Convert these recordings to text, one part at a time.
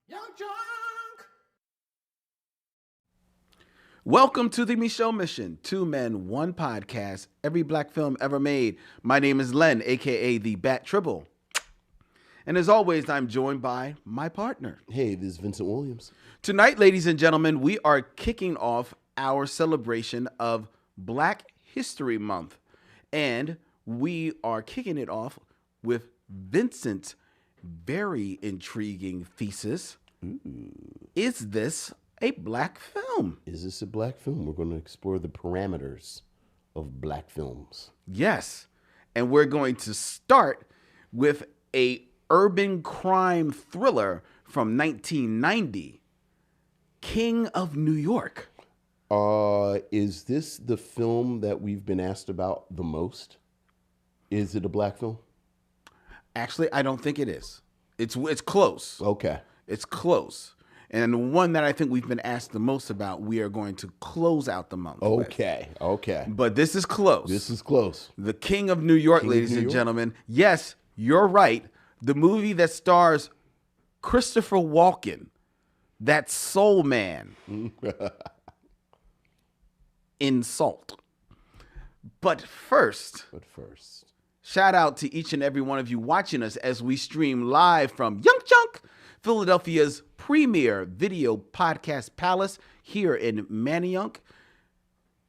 Young Junk! Welcome to the Micheaux Mission, 2 men, 1 podcast, every black film ever made. My name is Len, aka the Bat Tribble. And as always, I'm joined by my partner. Hey, this is Vincent Williams. Tonight, ladies and gentlemen, we are kicking off our celebration of Black History Month. And we are kicking it off with Vincent's very intriguing thesis. Ooh. Is this a black film? Is this a black film? We're going to explore the parameters of black films. Yes. And we're going to start with a urban crime thriller from 1990, King of New York. Is this the film that we've been asked about the most? Is it a black film? Actually, I don't think it is. It's close. Okay. It's close. And the one that I think we've been asked the most about, we are going to close out the month with. Okay. But this is close. This is close. The King of New York, ladies and gentlemen. Yes, you're right. The movie that stars Christopher Walken, that soul man in Salt. But first, shout out to each and every one of you watching us as we stream live from Young Junk, Philadelphia's premier video podcast palace here in Manayunk.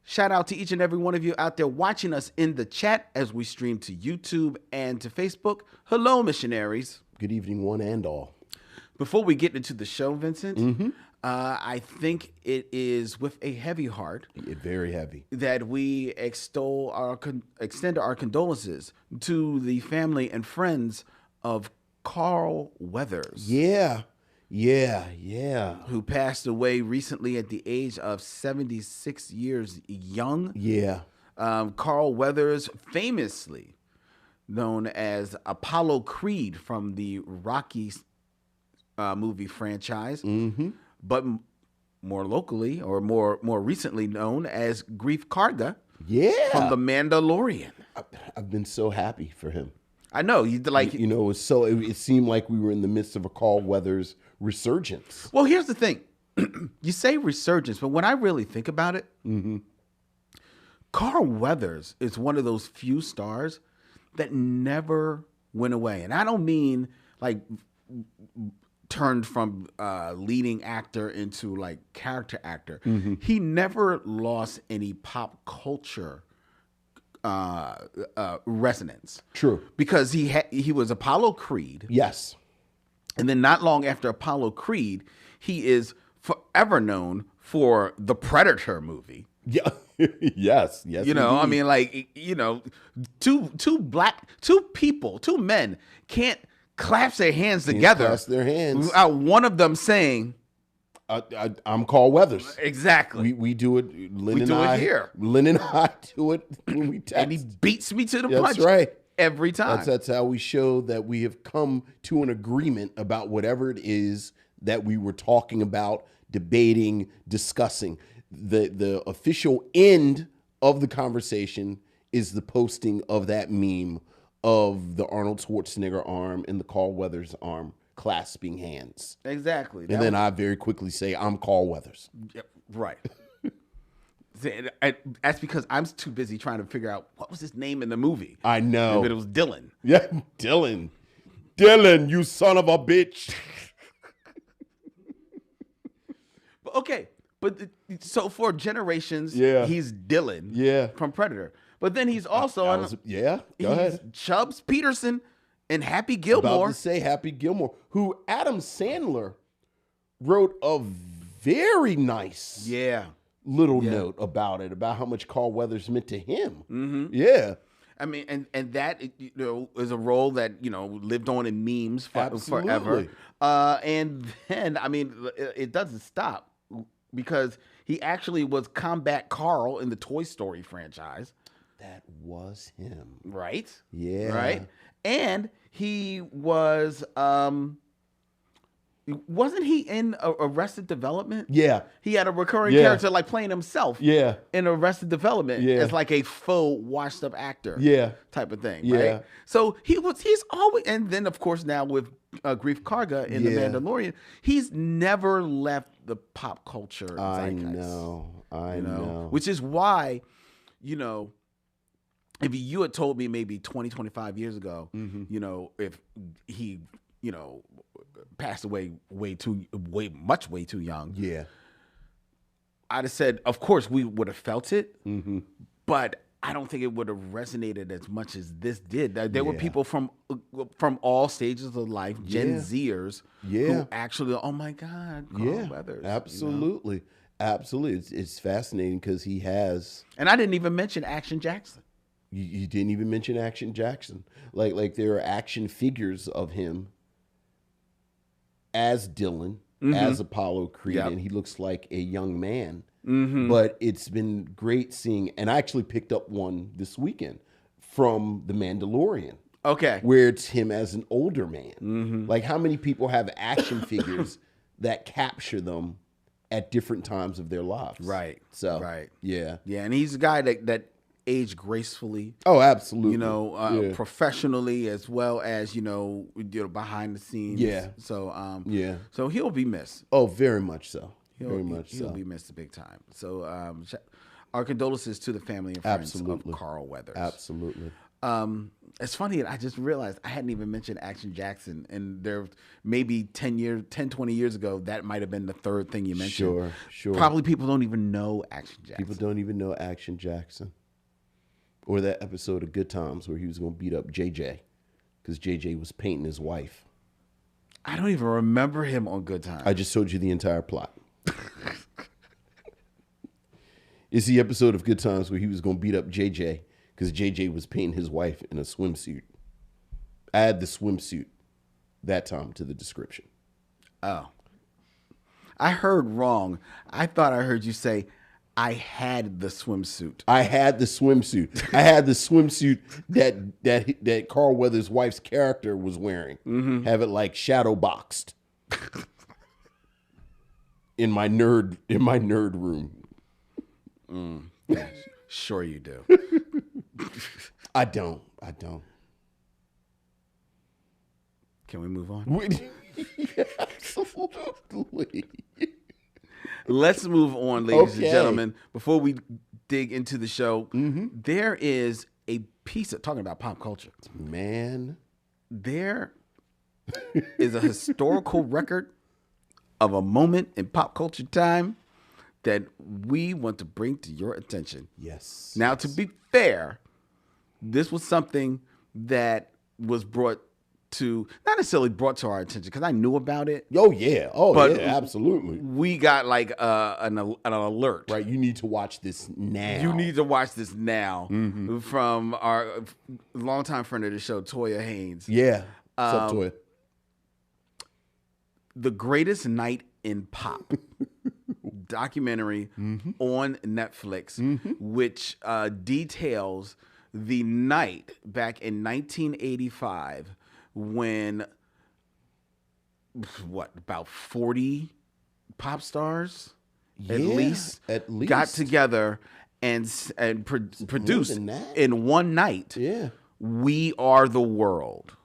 Shout out to each and every one of you out there watching us in the chat as we stream to YouTube and to Facebook. Hello, missionaries. Good evening, one and all. Before we get into the show, Vincent, I think it is with a heavy heart, Very heavy, that we extend our condolences to the family and friends of Carl Weathers. Yeah. Who passed away recently at the age of 76 years young. Yeah. Carl Weathers, famously known as Apollo Creed from the Rocky movie franchise, but more locally or more recently known as Greef Karga from The Mandalorian. I've been so happy for him. I know it seemed like we were in the midst of a Carl Weathers resurgence. Well, here's the thing. You say resurgence, but when I really think about it, Carl Weathers is one of those few stars that never went away. And I don't mean like turned from leading actor into like character actor. He never lost any pop culture resonance. True. Because he was Apollo Creed. Yes. And then not long after Apollo Creed, he is forever known for the Predator movie. Yeah. yes. You know, indeed. I mean, like, you know, two men can't clasp their hands together. Clasp their hands. Without one of them saying, I'm Carl Weathers. Exactly. We do it. Lynn and do I it here. Lynn and I do it when we text. And he beats me to the That's punch right. every time. That's how we show that we have come to an agreement about whatever it is that we were talking about, debating, discussing. The official end of the conversation is the posting of that meme of the Arnold Schwarzenegger arm and the Carl Weathers arm clasping hands. Exactly. And then I very quickly say, I'm Carl Weathers. Yep, right. That's because I'm too busy trying to figure out what was his name in the movie. I know. But it was Dylan. Yeah, Dylan. Dylan, you son of a bitch. Okay, but so for generations, he's Dylan from Predator. But then he's also Go ahead. Chubbs Peterson and Happy Gilmore. About to say Happy Gilmore, who Adam Sandler wrote a very nice little note about it, about how much Carl Weathers meant to him. Yeah. I mean, and that, you know, is a role that, you know, lived on in memes forever. And then, I mean, it doesn't stop because he actually was Combat Carl in the Toy Story franchise. That was him. Right? Yeah. Right? And he was Wasn't he in Arrested Development? Yeah. He had a recurring character like playing himself. Yeah. In Arrested Development as like a faux washed up actor. Yeah. Type of thing. Yeah. Right. So he's always, and then of course now with Grief Karga in The Mandalorian, he's never left the pop culture zeitgeist. I know. Which is why, if you had told me maybe 20, 25 years ago, if he, passed away way too young. Yeah. I'd have said, of course, we would have felt it, but I don't think it would have resonated as much as this did. There were people from all stages of life, Gen Zers, who actually, oh my God, Carl Weathers. Absolutely. Absolutely. It's fascinating because he has. And I didn't even mention Action Jackson. You didn't even mention Action Jackson. Like there are action figures of him as Dylan, as Apollo Creed, and he looks like a young man. But it's been great seeing, and I actually picked up one this weekend from The Mandalorian. Okay. Where it's him as an older man. Like how many people have action figures that capture them at different times of their lives? Right. So, yeah. Yeah, and he's a guy that aged gracefully. Oh, absolutely. Professionally as well as, behind the scenes. Yeah. So, so he'll be missed. Oh, very much so. He'll be missed big time. So, our condolences to the family and friends of Carl Weathers. Absolutely. It's funny, I just realized I hadn't even mentioned Action Jackson, and there maybe 10, 20 years ago, that might have been the third thing you mentioned. Sure. Probably people don't even know Action Jackson. People don't even know Action Jackson. Or that episode of Good Times where he was going to beat up JJ because JJ was painting his wife. I don't even remember him on Good Times. I just told you the entire plot. It's the episode of Good Times where he was going to beat up JJ because JJ was painting his wife in a swimsuit. Add the swimsuit that time to the description. Oh. I heard wrong. I thought I heard you say, I had the swimsuit. I had the swimsuit. I had the swimsuit that Carl Weathers' wife's character was wearing. Have it like shadow boxed in my nerd room. Yeah, sure you do. I don't. Can we move on? Absolutely. Let's move on, ladies and gentlemen. Before we dig into the show, there is a piece of talking about pop culture. Man. There is a historical record of a moment in pop culture time that we want to bring to your attention. Yes. Now, to be fair, this was something that was not necessarily brought to our attention because I knew about it. Oh, yeah. Absolutely. We got like an alert. Right. You need to watch this now. From our longtime friend of the show, Toya Haynes. Yeah. What's up, Toya? The Greatest Night in Pop documentary on Netflix, which details the night back in 1985 when about 40 pop stars at least got together and produced in one night. Yeah. We Are the World,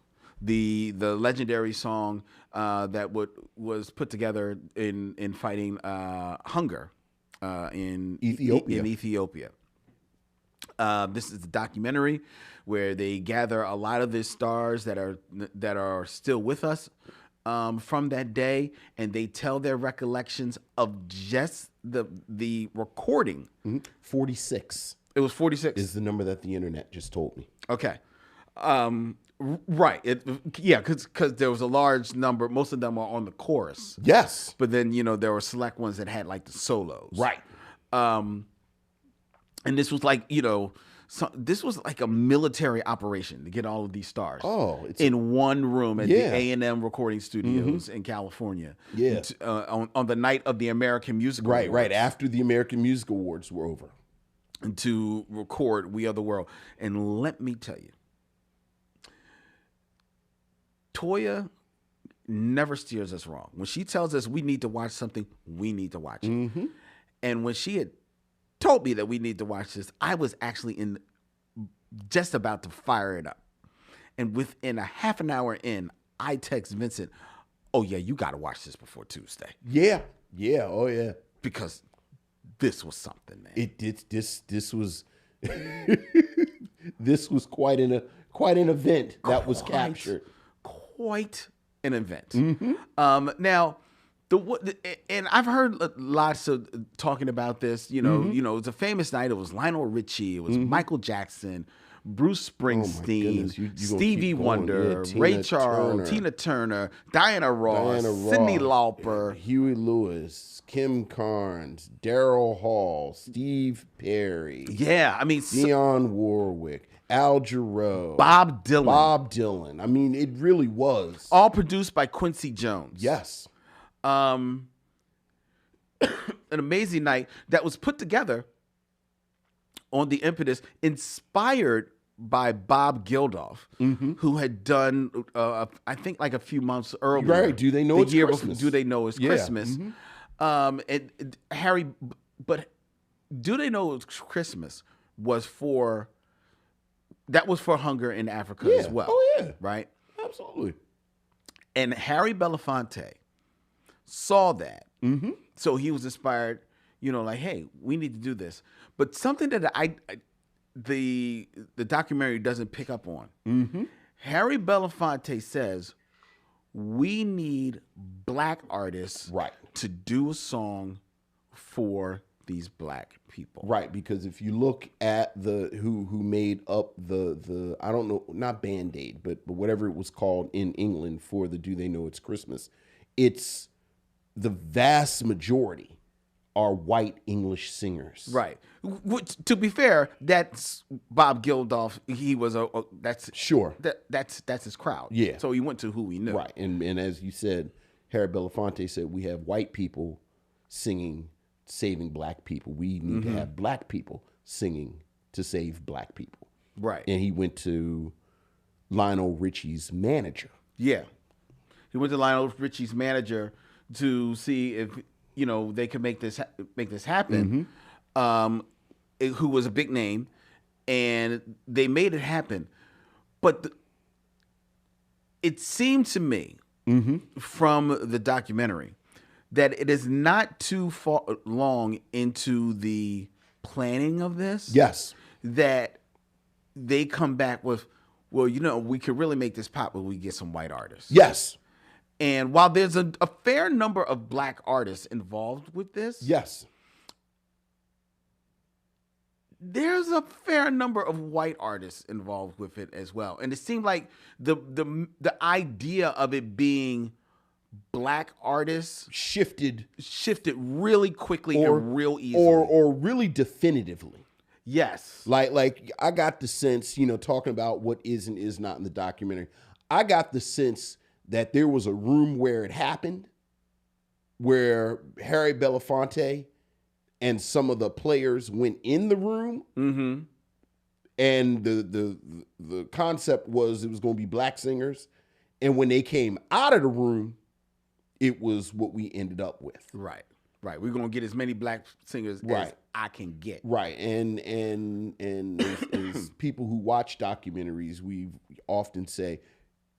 the legendary song that was put together in fighting hunger in Ethiopia. This is a documentary where they gather a lot of the stars that are still with us from that day, and they tell their recollections of just the recording. 46. It was 46. Is the number that the internet just told me. Okay. Right. Because there was a large number. Most of them are on the chorus. Yes. But then, there were select ones that had like the solos. Right. And this was like, this was like a military operation to get all of these stars. Oh, in one room at the A&M recording studios in California. Yeah. On the night of the American Music Awards. Right. After the American Music Awards were over. To record We Are the World. And let me tell you, Toya never steers us wrong. When she tells us we need to watch something, we need to watch it. And when she had told me that we need to watch this, I was actually just about to fire it up. And within a half an hour in, I text Vincent, oh yeah, you got to watch this before Tuesday. Yeah. Oh yeah. Because this was something, man. This was this was quite an event that was captured. Quite an event. Now, and I've heard lots of talking about this. You know, it's a famous night. It was Lionel Richie. It was Michael Jackson, Bruce Springsteen, Stevie Wonder, Ray Charles, Tina Turner, Diana Ross, Cyndi Lauper, Huey Lewis, Kim Carnes, Daryl Hall, Steve Perry. Yeah, I mean, Dionne Warwick, Al Jarreau, Bob Dylan. I mean, it really was. All produced by Quincy Jones. Yes. An amazing night that was put together on the impetus, inspired by Bob Geldof, who had done, I think, like a few months earlier. Right? Do they know it's Christmas? Before, do they know it's Christmas? And Harry, but do they know it's Christmas was for hunger in Africa as well. Oh yeah, right. Absolutely. And Harry Belafonte saw that, so he was inspired. Like, hey, we need to do this. But something that the documentary doesn't pick up on. Harry Belafonte says we need black artists to do a song for these black people. Right, because if you look at who made up the I don't know, not Band-Aid, but whatever it was called in England for the Do They Know It's Christmas, it's the vast majority are white English singers. Right. Which, to be fair, that's Bob Geldof. He was that's his crowd. Yeah. So he went to who he knew. Right. And as you said, Harry Belafonte said we have white people singing saving black people. We need to have black people singing to save black people. Right. And he went to Lionel Richie's manager. Yeah. He went to Lionel Richie's manager to see if they could make this happen. Who was a big name, and they made it happen. But it seemed to me from the documentary that it is not too far long into the planning of this. Yes, that they come back with, well, we could really make this pop when we get some white artists. Yes. And while there's a fair number of black artists involved with this, yes, there's a fair number of white artists involved with it as well. And it seemed like the idea of it being black artists shifted really quickly and real easily, or really definitively. Yes, like I got the sense, talking about what is and is not in the documentary, I got the sense that there was a room where it happened, where Harry Belafonte and some of the players went in the room, and the concept was it was going to be black singers, and when they came out of the room, it was what we ended up with. Right. We're going to get as many black singers as I can get. Right, and as people who watch documentaries, we often say,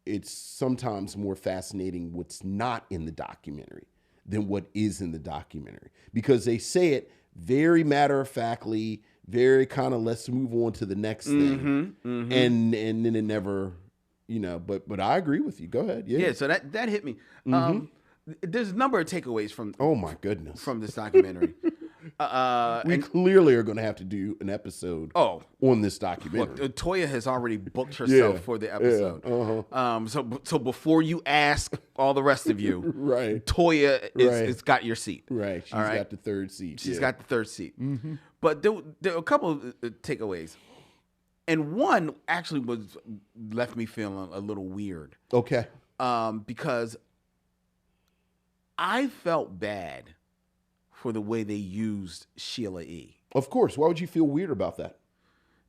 it's sometimes more fascinating what's not in the documentary than what is in the documentary, because they say it very matter-of-factly, very kind of let's move on to the next thing. And then it never, but I agree with you. Go ahead. Yeah. So that hit me. There's a number of takeaways from, oh my goodness, from this documentary. We clearly are going to have to do an episode on this documentary. Look, Toya has already booked herself for the episode. So before you ask all the rest of you, Toya is got your seat. Right. She's got the third seat. She's got the third seat. But there were a couple of takeaways. And one actually left me feeling a little weird. Okay. Because I felt bad for the way they used Sheila E. Of course. Why would you feel weird about that?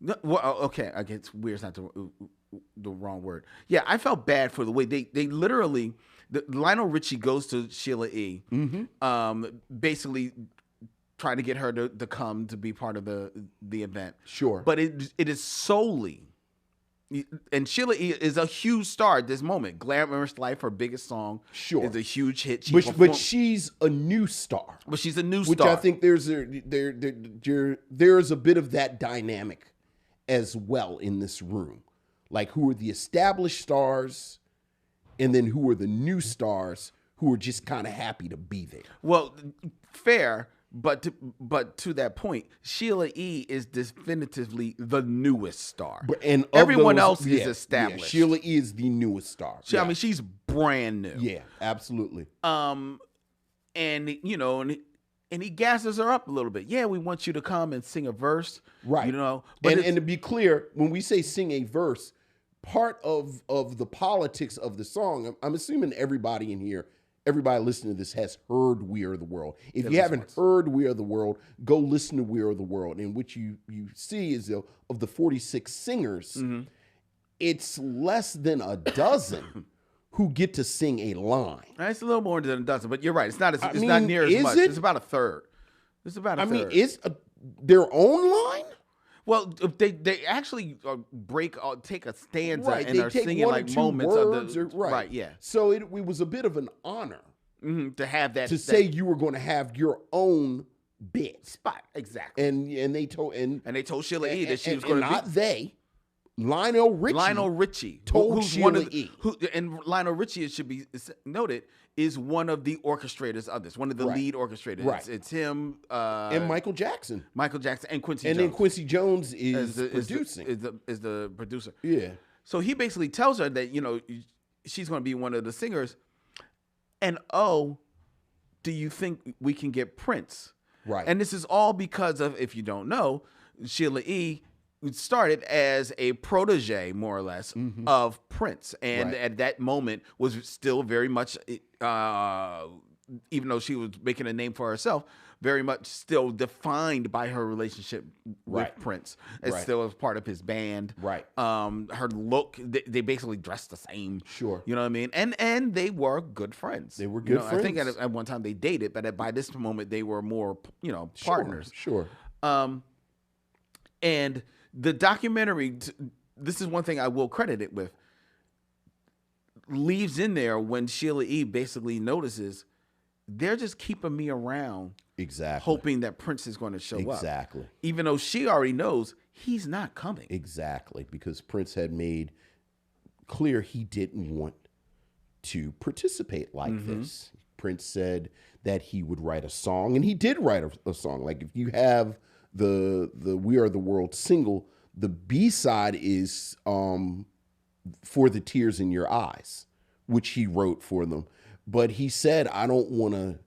No, well, okay, I guess weird's not the wrong word. Yeah, I felt bad for the way they literally. Lionel Richie goes to Sheila E. Basically trying to get her to come to be part of the event. Sure, but it is solely. And Sheila E. is a huge star at this moment. Glamorous Life, her biggest song, is a huge hit. But she's a new star. But she's a new which star. I think there's a bit of that dynamic as well in this room. Like, who are the established stars, and then who are the new stars who are just kind of happy to be there. Well, fair. But to that point, Sheila E. is definitively the newest star. And everyone else is established. Yeah, Sheila E. is the newest star. I mean, she's brand new. Yeah, absolutely. And you know, and he gasses her up a little bit. Yeah, we want you to come and sing a verse. Right. You know, and to be clear, when we say sing a verse, part of the politics of the song, I'm assuming everybody in here, everybody listening to this has heard We Are the World. If you haven't heard We Are the World, go listen to We Are the World. And what you see is of the 46 singers, it's less than a dozen who get to sing a line. It's a little more than a dozen, but you're right. It's not not near as much. It's about a third. It's about a third. I mean, is their own line? Well, they actually take a stanza and are singing like moments words of the right. Yeah. So it was a bit of an honor to have that say you were going to have your own bit spot exactly. And they told Sheila E. that she was going to not they. Lionel Richie told Sheila E. And Lionel Richie, it should be noted, is one of the orchestrators of this, one of the lead orchestrators. Right. It's him and Michael Jackson and Quincy Jones. And then Quincy Jones is producing. Is the producer. Yeah. So he basically tells her that, you know, she's going to be one of the singers. And do you think we can get Prince? Right. And this is all because of, if you don't know, Sheila E. started as a protege, more or less, of Prince. And at that moment was still very much, even though she was making a name for herself, very much still defined by her relationship with Prince. It's still as part of his band. Right. Her look, they basically dressed the same. Sure. You know what I mean? And they were good friends. They were good friends. I think at one time they dated, but by this moment they were more, partners. Sure. And the documentary, this is one thing I will credit it with, leaves in there when Sheila E. basically notices they're just keeping me around. Exactly. Hoping that Prince is going to show up. Exactly. Even though she already knows he's not coming. Exactly. Because Prince had made clear he didn't want to participate like this. Prince said that he would write a song, and he did write a song. Like, if you have the We Are the World single, the B-side is For the Tears in Your Eyes, which he wrote for them. But he said, I don't want to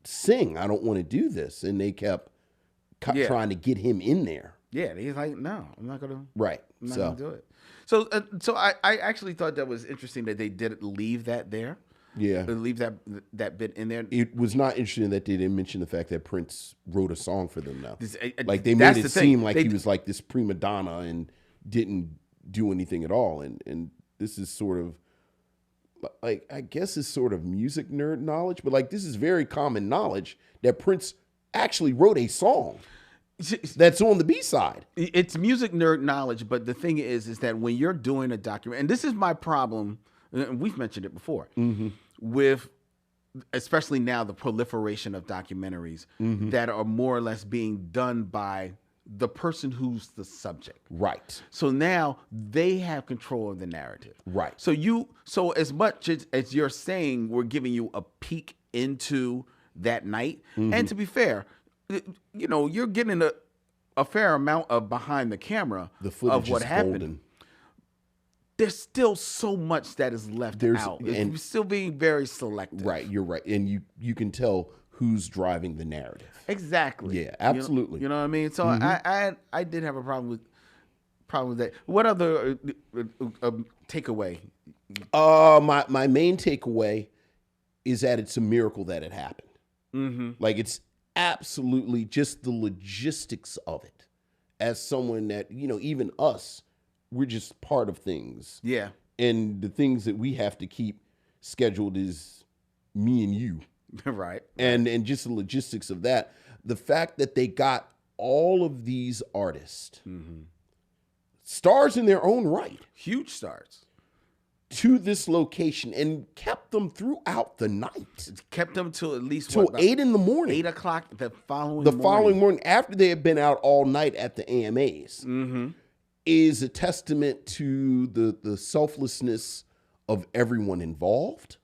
sing. I don't want to do this. And they kept trying to get him in there. Yeah, he's like, no, I'm not going to. Right. I'm not going to do it. So I actually thought that was interesting that they didn't leave that there. Yeah. Leave that bit in there. It was not interesting that they didn't mention the fact that Prince wrote a song for them now. Like, they that's made it seem like he was like this prima donna and didn't do anything at all. And this is sort of, like, I guess it's sort of music nerd knowledge, but like, this is very common knowledge that Prince actually wrote a song that's on the B-side. It's music nerd knowledge, but the thing is that when you're doing a document, and this is my problem, and we've mentioned it before, with especially now the proliferation of documentaries that are more or less being done by the person who's the subject. Right. So now they have control of the narrative. Right. So as much as you're saying we're giving you a peek into that night, and to be fair, you're getting a fair amount of behind the camera of what happened. Golden. There's still so much that is left out. It's still being very selective. Right, you're right. And you can tell who's driving the narrative. Exactly. Yeah, absolutely. You know what I mean? So I did have a problem with that. What other takeaway? My main takeaway is that it's a miracle that it happened. Like, it's absolutely just the logistics of it as someone that, even us, we're just part of things. Yeah. And the things that we have to keep scheduled is me and you. Right. And just the logistics of that. The fact that they got all of these artists, stars in their own right, huge stars, to this location and kept them throughout the night. Kept them till at least till 8 in the morning. 8 o'clock the following morning after they had been out all night at the AMAs. Is a testament to the selflessness of everyone involved.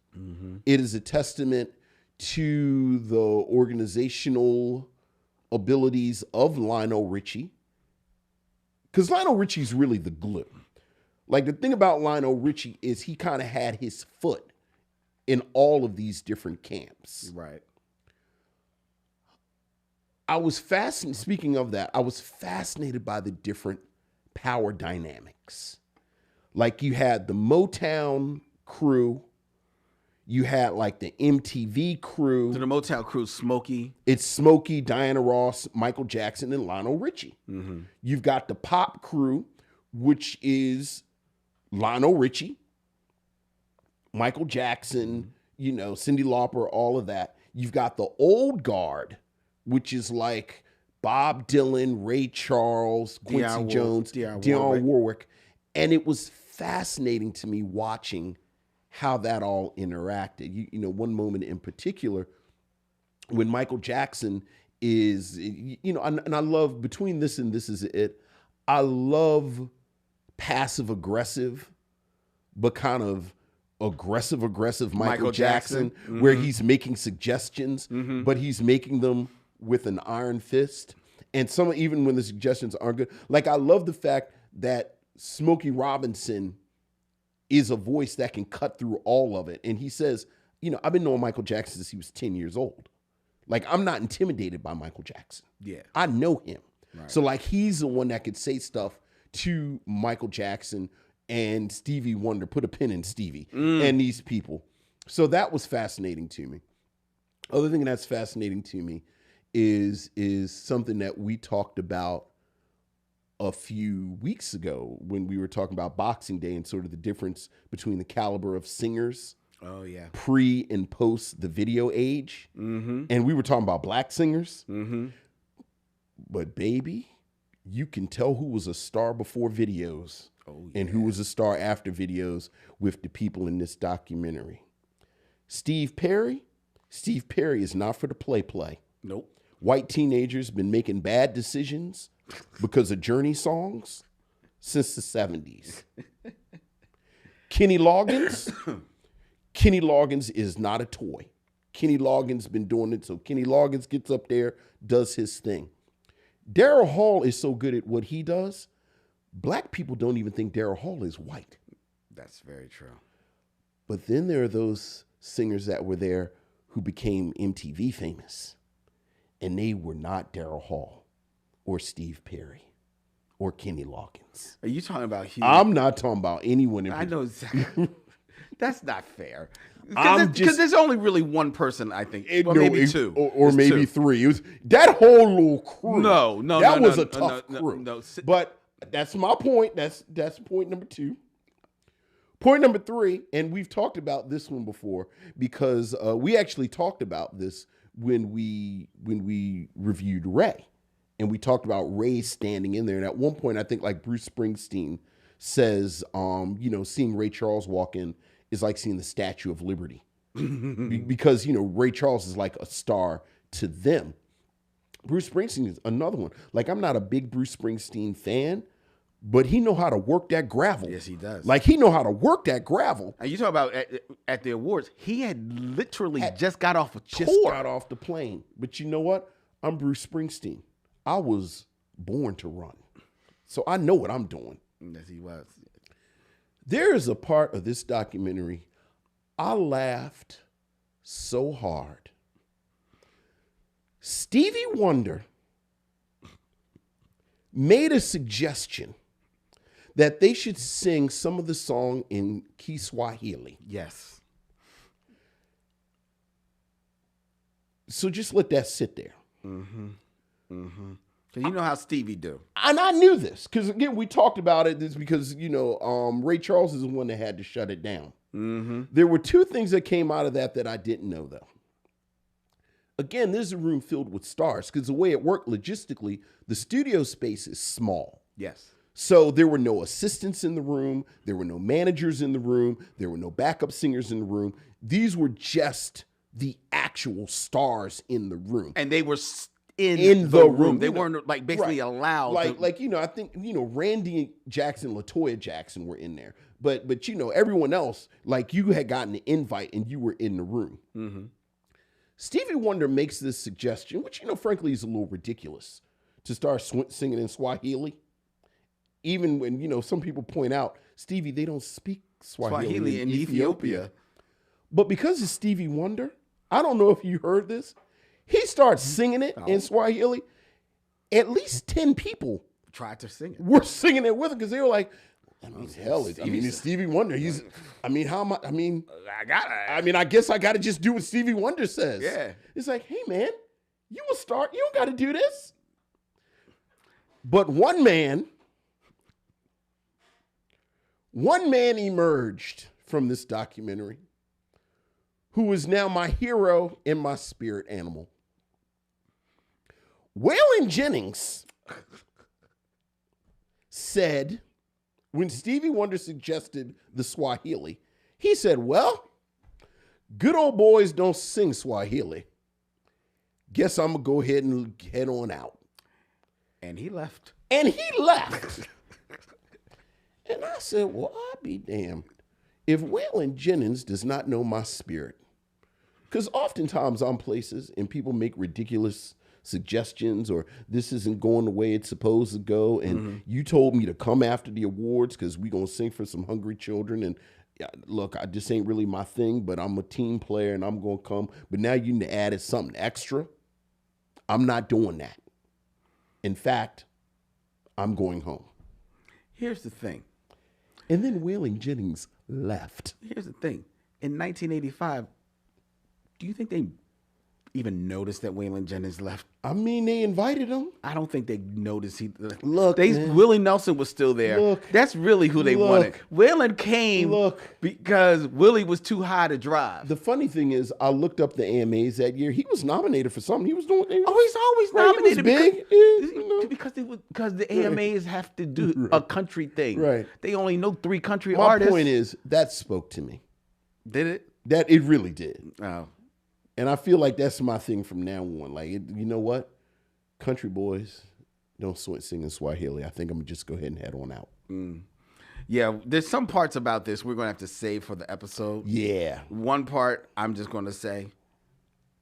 It is a testament to the organizational abilities of Lionel Richie. Because Lionel Richie's really the glue. Like, the thing about Lionel Richie is he kind of had his foot in all of these different camps. Right. I was fascinated, speaking of that, I was fascinated by the different power dynamics. Like, you had the Motown crew, you had like the MTV crew. So the Motown crew, Smokey. It's Smokey, Diana Ross, Michael Jackson, and Lionel Richie. You've got the pop crew, which is Lionel Richie, Michael Jackson, Cyndi Lauper, all of that. You've got the old guard, which is like Bob Dylan, Ray Charles, Quincy Jones, Dionne Warwick. And it was fascinating to me watching how that all interacted. One moment in particular, when Michael Jackson is, and I love, between this and This Is It, I love passive aggressive, but kind of aggressive Michael Jackson, where he's making suggestions, but he's making them with an iron fist. And some, even when the suggestions aren't good, like, I love the fact that Smokey Robinson is a voice that can cut through all of it. And he says, I've been knowing Michael Jackson since he was 10 years old. Like, I'm not intimidated by Michael Jackson. Yeah. I know him. Right. So, like, he's the one that could say stuff to Michael Jackson and Stevie Wonder, put a pin in Stevie and these people. So that was fascinating to me. Other thing that's fascinating to me is something that we talked about a few weeks ago when we were talking about Boxing Day and sort of the difference between the caliber of singers. Oh, yeah. Pre and post the video age. And we were talking about black singers. But baby, you can tell who was a star before videos and who was a star after videos with the people in this documentary. Steve Perry is not for the play. Nope. White teenagers been making bad decisions because of Journey songs since the 70s. Kenny Loggins is not a toy. Kenny Loggins been doing it, so Kenny Loggins gets up there, does his thing. Daryl Hall is so good at what he does, black people don't even think Daryl Hall is white. That's very true. But then there are those singers that were there who became MTV famous, and they were not Daryl Hall or Steve Perry or Kenny Loggins. Are you talking about Hugh? I'm not talking about anyone in I know exactly. That's not fair. I'm Because there's only really one person, I think. Or maybe two. Or maybe three. It was that whole little crew. That was a tough crew. But that's my point. That's point number 2. Point number 3, and we've talked about this one before because we actually talked about this when we reviewed Ray. And we talked about Ray standing in there. And at one point, I think like Bruce Springsteen says, seeing Ray Charles walk in is like seeing the Statue of Liberty. Because, Ray Charles is like a star to them. Bruce Springsteen is another one. Like, I'm not a big Bruce Springsteen fan, but he know how to work that gravel. Yes, he does. Like, he know how to work that gravel. And you talk about at the awards, he had literally just got off a tour. Just got off the plane. But you know what? I'm Bruce Springsteen. I was born to run. So I know what I'm doing. Yes, he was. There is a part of this documentary I laughed so hard. Stevie Wonder made a suggestion that they should sing some of the song in Kiswahili. Yes. So just let that sit there. So you know how Stevie do. And I knew this because, again, we talked about it. This because, Ray Charles is the one that had to shut it down. Mm-hmm. There were two things that came out of that I didn't know, though. Again, this is a room filled with stars because the way it worked logistically, the studio space is small. Yes. So there were no assistants in the room. There were no managers in the room. There were no backup singers in the room. These were just the actual stars in the room. And they were in the room. They weren't like basically allowed. I think, Randy Jackson, LaToya Jackson were in there. But everyone else, like, you had gotten an invite and you were in the room. Mm-hmm. Stevie Wonder makes this suggestion, which, frankly, is a little ridiculous, to start singing in Swahili. Even when, some people point out, Stevie, they don't speak Swahili in Ethiopia. But because it's Stevie Wonder, I don't know if you heard this, he starts singing it in Swahili. At least 10 people tried to sing it. Were singing it with him because they were like, it's Stevie Wonder. I guess I got to just do what Stevie Wonder says. Yeah. It's like, hey, man, you a star. You don't got to do this. But one man emerged from this documentary who is now my hero and my spirit animal. Waylon Jennings said, when Stevie Wonder suggested the Swahili, he said, well, good old boys don't sing Swahili. Guess I'm going to go ahead and head on out. And he left. And I said, well, I'll be damned if Waylon Jennings does not know my spirit. Because oftentimes I'm places and people make ridiculous suggestions or this isn't going the way it's supposed to go. And you told me to come after the awards because we're going to sing for some hungry children. And look, I just ain't really my thing, but I'm a team player and I'm going to come. But now you added something extra. I'm not doing that. In fact, I'm going home. Here's the thing. And then Waylon Jennings left. Here's the thing. In 1985, do you think they even noticed that Waylon Jennings left? I mean, they invited him. I don't think they noticed he. Look, Willie Nelson was still there. Look, that's really who they wanted. Waylon came because Willie was too high to drive. The funny thing is, I looked up the AMAs that year. He was nominated for something. He was doing. He's always nominated. He was big because the AMAs have to do a country thing. Right. They only know 3 country My artists. My point is that spoke to me. Did it? That it really did. Oh. And I feel like that's my thing from now on. Like, you know what? Country boys don't sing in Swahili. I think I'm going to just go ahead and head on out. Yeah, there's some parts about this we're going to have to save for the episode. Yeah. One part, I'm just going to say,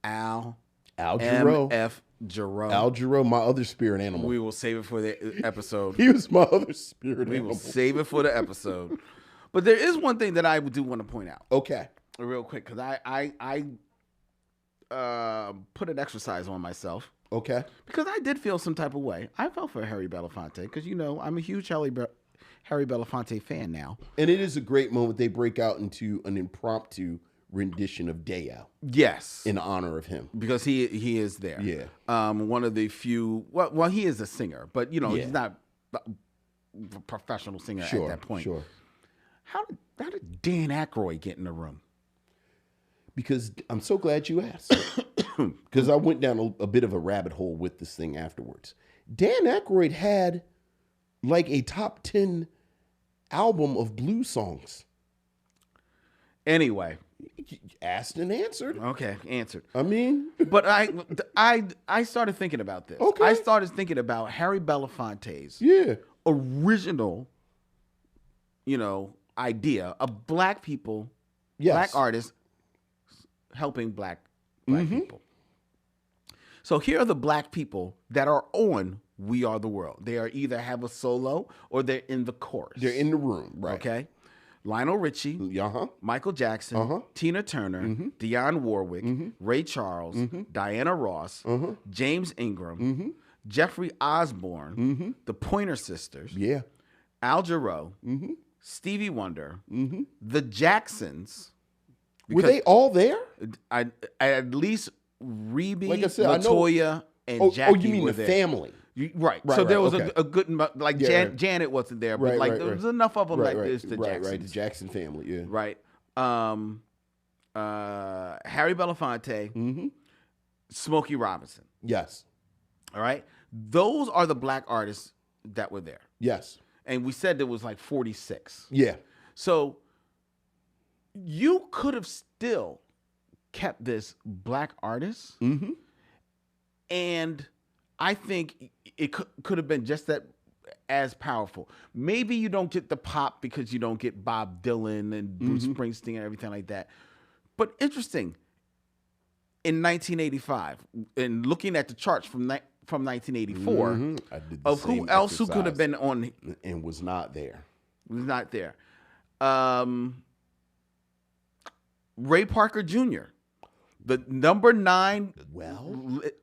Al Jarreau. M.F. Jarreau. Al Jarreau, my other spirit animal. We will save it for the episode. He was my other spirit animal. We will save it for the episode. But there is one thing that I do want to point out. Okay. Real quick, because I put an exercise on myself. Okay. Because I did feel some type of way. I felt for Harry Belafonte because, I'm a huge Harry Belafonte fan now. And it is a great moment. They break out into an impromptu rendition of Day Out. Yes. In honor of him. Because he is there. Yeah. One of the few, well, he is a singer, but, he's not a professional singer at that point. Sure. How did Dan Aykroyd get in the room? Because I'm so glad you asked. Because I went down a bit of a rabbit hole with this thing afterwards. Dan Aykroyd had like a top 10 album of blues songs. Anyway. Asked and answered. Okay, answered. I mean. But I started thinking about this. Okay. I started thinking about Harry Belafonte's original, idea of black people, black artists, helping black people. So here are the black people that are on We Are the World. They are either have a solo or they're in the chorus. They're in the room, right? Okay. Lionel Richie, Michael Jackson, Tina Turner, Dionne Warwick, Ray Charles, Diana Ross, James Ingram, Jeffrey Osborne, the Pointer Sisters, Al Jarreau, Stevie Wonder, the Jacksons. Were they all there? At least Rebe, like I said, LaToya, and Jackie. Oh, you mean were the there. family? Right. So there was a good like Janet wasn't there, but there was enough of them there's the Jacksons. Right, the Jackson family, yeah. Right. Harry Belafonte, Smokey Robinson. Yes. All right. Those are the black artists that were there. Yes. And we said there was like 46. Yeah. So you could have still kept this black artist. And I think it could have been just that as powerful. Maybe you don't get the pop because you don't get Bob Dylan and Bruce Springsteen and everything like that. But interesting, in 1985, and looking at the charts from 1984, of who else who could have been on and was not there. Was not there. Ray Parker Jr., the number 9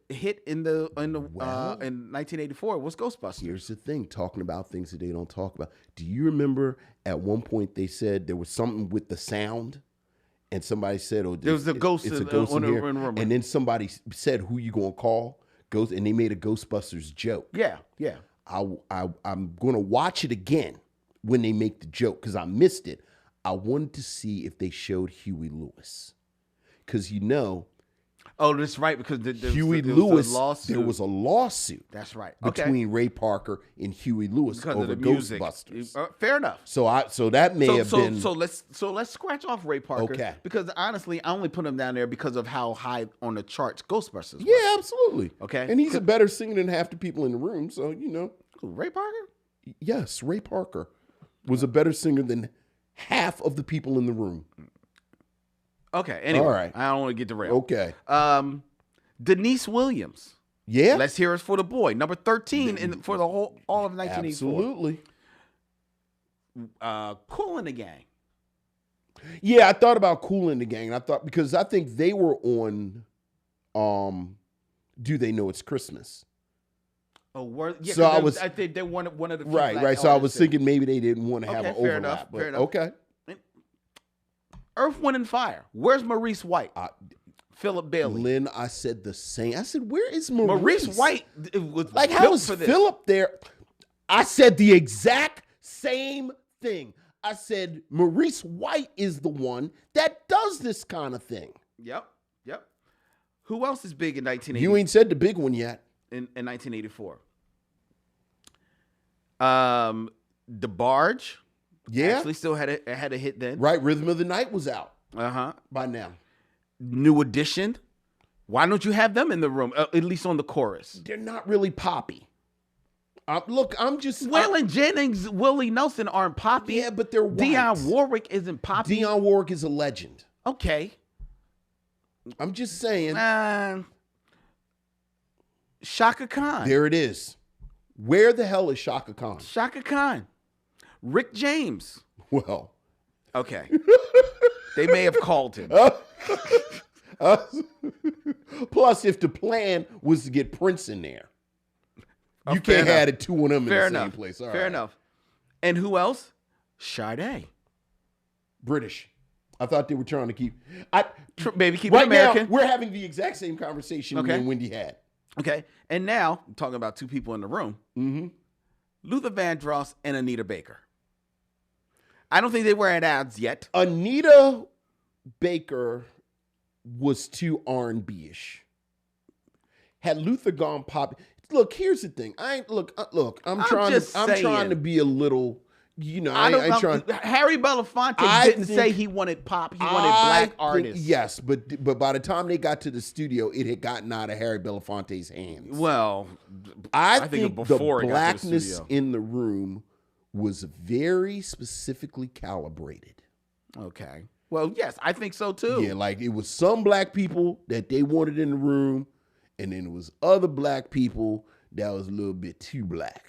hit in 1984 was Ghostbusters. Here's the thing, talking about things that they don't talk about. Do you remember at one point they said there was something with the sound? And somebody said, "Oh, there was a ghost, it's a ghost in here." And then somebody said, "Who you gonna call?" Ghost, and they made a Ghostbusters joke. Yeah. I'm gonna watch it again when they make the joke because I missed it. I wanted to see if they showed Huey Lewis, because Oh, that's right. Because Huey Lewis, there was a lawsuit. That's right. Between Ray Parker and Huey Lewis because over Ghostbusters. Fair enough. So that may have been. So let's scratch off Ray Parker. Okay. Because honestly, I only put him down there because of how high on the charts Ghostbusters was. Yeah, absolutely. Okay. And he's a better singer than half the people in the room. So Ray Parker. Yes, Ray Parker was a better singer than half of the people in the room. Okay, anyway, all right. I don't want to get derailed. Okay. Denise Williams. Yeah. Let's hear it for the boy. Number 13 for the all of 1984. Absolutely. Kool and the Gang. Yeah, I thought about Kool and the Gang. Because I think they were on Do They Know It's Christmas? Oh, yeah. So I think they wanted one of the right. So I was thinking maybe they didn't want to have an overlap. Fair enough. Okay. Earth, Wind, and Fire. Where's Maurice White? Philip Bailey. Lynn, I said the same. I said, where is Maurice? Maurice White was like, how is Philip there? I said the exact same thing. I said, Maurice White is the one that does this kind of thing. Yep. Who else is big in 1980? You ain't said the big one yet. In 1984. The Barge. Yeah. Actually still had a hit then. Right. Rhythm of the Night was out. By now. New Edition. Why don't you have them in the room? At least on the chorus. They're not really poppy. Look, I'm just... Waylon Jennings, Willie Nelson aren't poppy. Yeah, but they're white. Dionne Warwick isn't poppy. Dionne Warwick is a legend. Okay. I'm just saying. Shaka Khan. There it is. Where the hell is Shaka Khan? Shaka Khan. Rick James. Well. Okay. They may have called him. Plus, if the plan was to get Prince in there, you can't have the two of them in the same place. All fair right. enough. And who else? Sade. British. I thought they were trying to keep... Maybe keep it American. Now, we're having the exact same conversation me and Wendy had. Okay. And now, I'm talking about two people in the room. Luther Vandross and Anita Baker. I don't think they were at odds yet. Anita Baker was too R&B-ish. Had Luther gone pop... Look, here's the thing. I'm trying to be a little... Harry Belafonte didn't say he wanted pop. He wanted black artists. Yes, but by the time they got to the studio, it had gotten out of Harry Belafonte's hands. Well, I think the blackness in the room was very specifically calibrated. Okay. Well, yes, I think so too. Yeah, like it was some black people that they wanted in the room, and then it was other black people that was a little bit too black.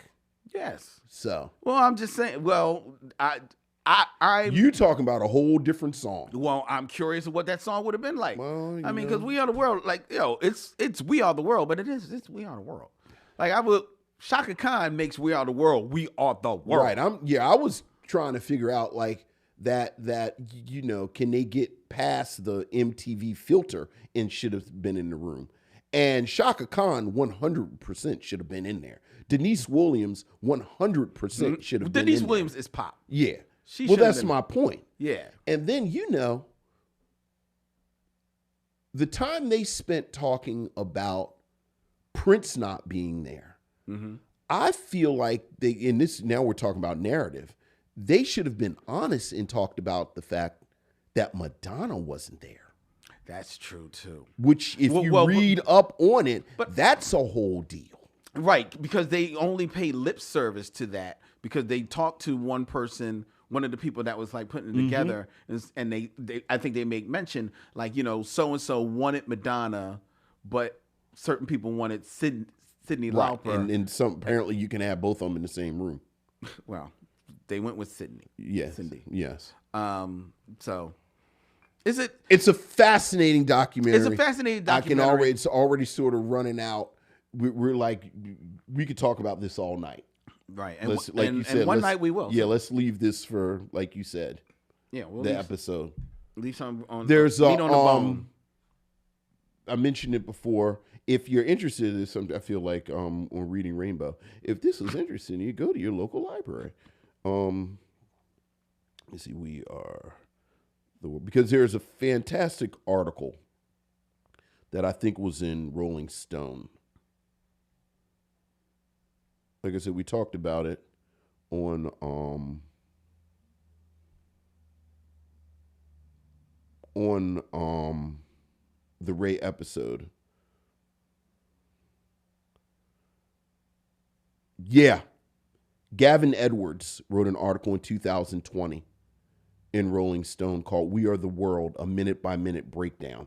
Yes. So. Well, I'm just saying. Well, you talking about a whole different song. Well, I'm curious of what that song would have been like. Well, I mean, because We Are the World, it's We Are the World, but it's We Are the World. Like Shaka Khan makes We Are the World. We Are the World. Right. I was trying to figure out like that can they get past the MTV filter and should have been in the room. And Shaka Khan 100% should have been in there. Denise Williams 100% should have been Denise in Williams is pop. Yeah. She Well, should have that's been- my point. Yeah. And then, the time they spent talking about Prince not being there, I feel like now we're talking about narrative. They should have been honest and talked about the fact that Madonna wasn't there. That's true too. Which, if you read up on it, that's a whole deal. Right, because they only pay lip service to that because they talked to one person, one of the people that was like putting it together, and they I think they make mention like, so and so wanted Madonna, but certain people wanted Sydney Lauper. And apparently you can have both of them in the same room. Well, they went with Sydney. Yes. Cindy. Yes. So is it? It's a fascinating documentary. It's a fascinating documentary. It's already sort of running out. We're like, we could talk about this all night. Right. And one night we will. Yeah, let's leave this for, like you said, we'll episode. Leave some on. There's meat on the bone. I mentioned it before. If you're interested in this, I feel like on Reading Rainbow, if this is interesting, you go to your local library. Let's see, because there's a fantastic article that I think was in Rolling Stone. Like I said, we talked about it on the Ray episode. Yeah. Gavin Edwards wrote an article in 2020 in Rolling Stone called "We Are the World: A Minute-by-Minute Breakdown."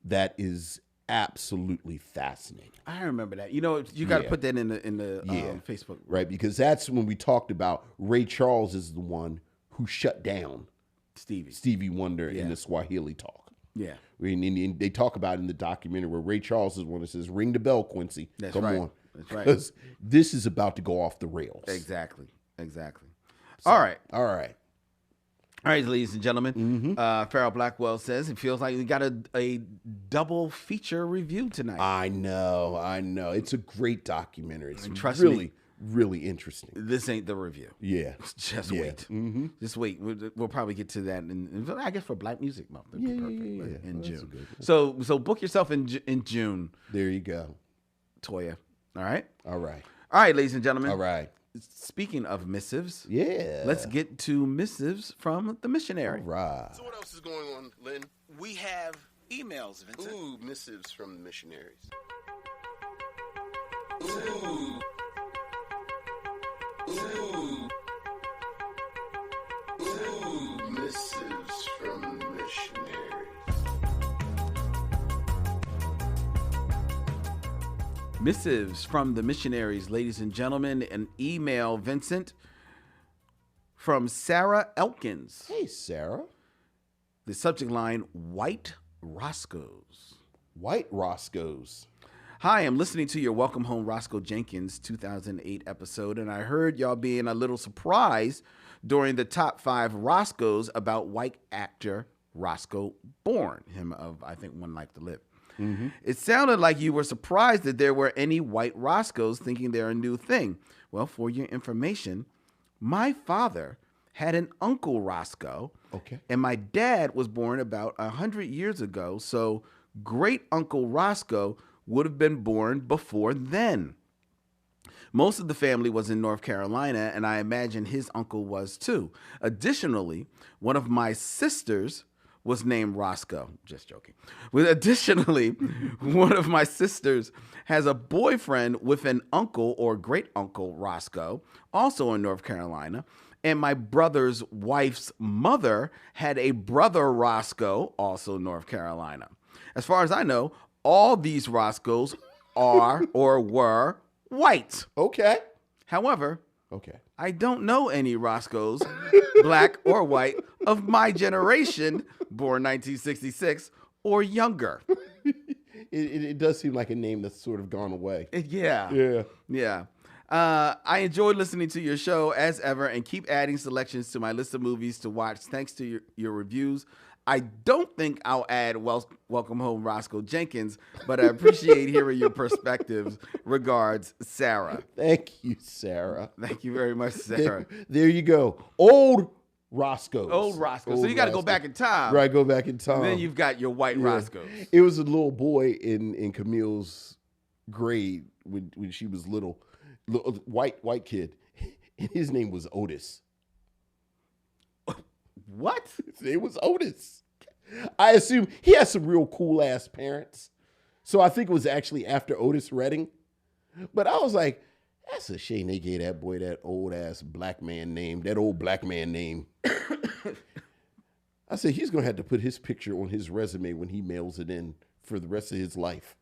That is absolutely fascinating. I remember that. You got to put that in the Facebook. Right, because that's when we talked about Ray Charles is the one who shut down Stevie Wonder in the Swahili talk. Yeah. And they talk about it in the documentary where Ray Charles is one that says, "Ring the bell, Quincy." That's Come right. on. That's right. Because this is about to go off the rails. Exactly. So, All right. All right, ladies and gentlemen. Farrell Blackwell says it feels like we got a double feature review tonight. I know. It's a great documentary. It's trust really, me, really interesting. This ain't the review. Yeah. Just wait. Just wait. We'll probably get to that, I guess, for Black Music Month. It'd be perfect, in June. So book yourself in June. There you go. Toya. All right? All right, ladies and gentlemen. All right. Speaking of missives, let's get to missives from the missionary. All right. So what else is going on, Lynn? We have emails, Vincent. Ooh, missives from the missionaries. Ooh. Missives from the missionaries. Missives from the missionaries, ladies and gentlemen. An email, Vincent, from Sarah Elkins. Hey, Sarah. The subject line, White Roscoe's. White Roscoe's. Hi, I'm listening to your Welcome Home Roscoe Jenkins 2008 episode, and I heard y'all being a little surprised during the top 5 Roscoe's about white actor Roscoe Bourne, him of, I think, One Life to Live. It sounded like you were surprised that there were any white Roscoes, thinking they're a new thing. Well, for your information, my father had an uncle Roscoe, and my dad was born about 100 years ago, so great uncle Roscoe would have been born before then. Most of the family was in North Carolina, and I imagine his uncle was too. Additionally, one of my sisters was named Roscoe. Just joking. Additionally, one of my sisters has a boyfriend with an uncle or great uncle Roscoe, also in North Carolina. And my brother's wife's mother had a brother Roscoe, also North Carolina. As far as I know, all these Roscoes are or were white. Okay. However, okay, I don't know any Roscoes, black or white, of my generation, born 1966 or younger. It does seem like a name that's sort of gone away. Yeah. I enjoyed listening to your show as ever and keep adding selections to my list of movies to watch. Thanks to your reviews. I don't think I'll add Welcome Home, Roscoe Jenkins, but I appreciate hearing your perspectives. Regards, Sarah. Thank you, Sarah. Thank you very much, Sarah. There you go. Old Roscoe's. Old Roscoe. So you got to go back in time. Right, go back in time. And then you've got your white Roscoe's. It was a little boy in Camille's grade when she was little white kid, and his name was Otis. What? His name was Otis. I assume he had some real cool ass parents, so I think it was actually after Otis Redding. But I was like, that's a shame they gave that boy that old ass black man name, that old black man name. I said he's gonna have to put his picture on his resume when he mails it in for the rest of his life.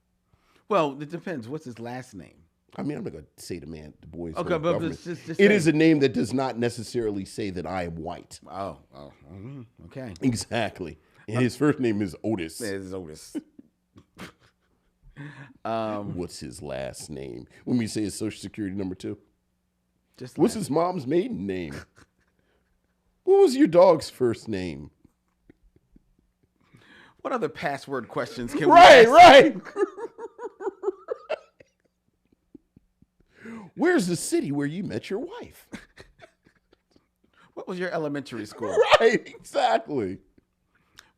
Well, it depends. What's his last name? I mean, I'm not going to say the boy's Okay, whole but government. just It say. is a name that does not necessarily say that I am white. Okay. Exactly. And his first name is Otis. There's Otis. What's his last name? When we say his social security number 2. last What's his mom's maiden name? What was your dog's first name? What other password questions can we Right, ask? right. Where's the city where you met your wife? What was your elementary school? Right, exactly.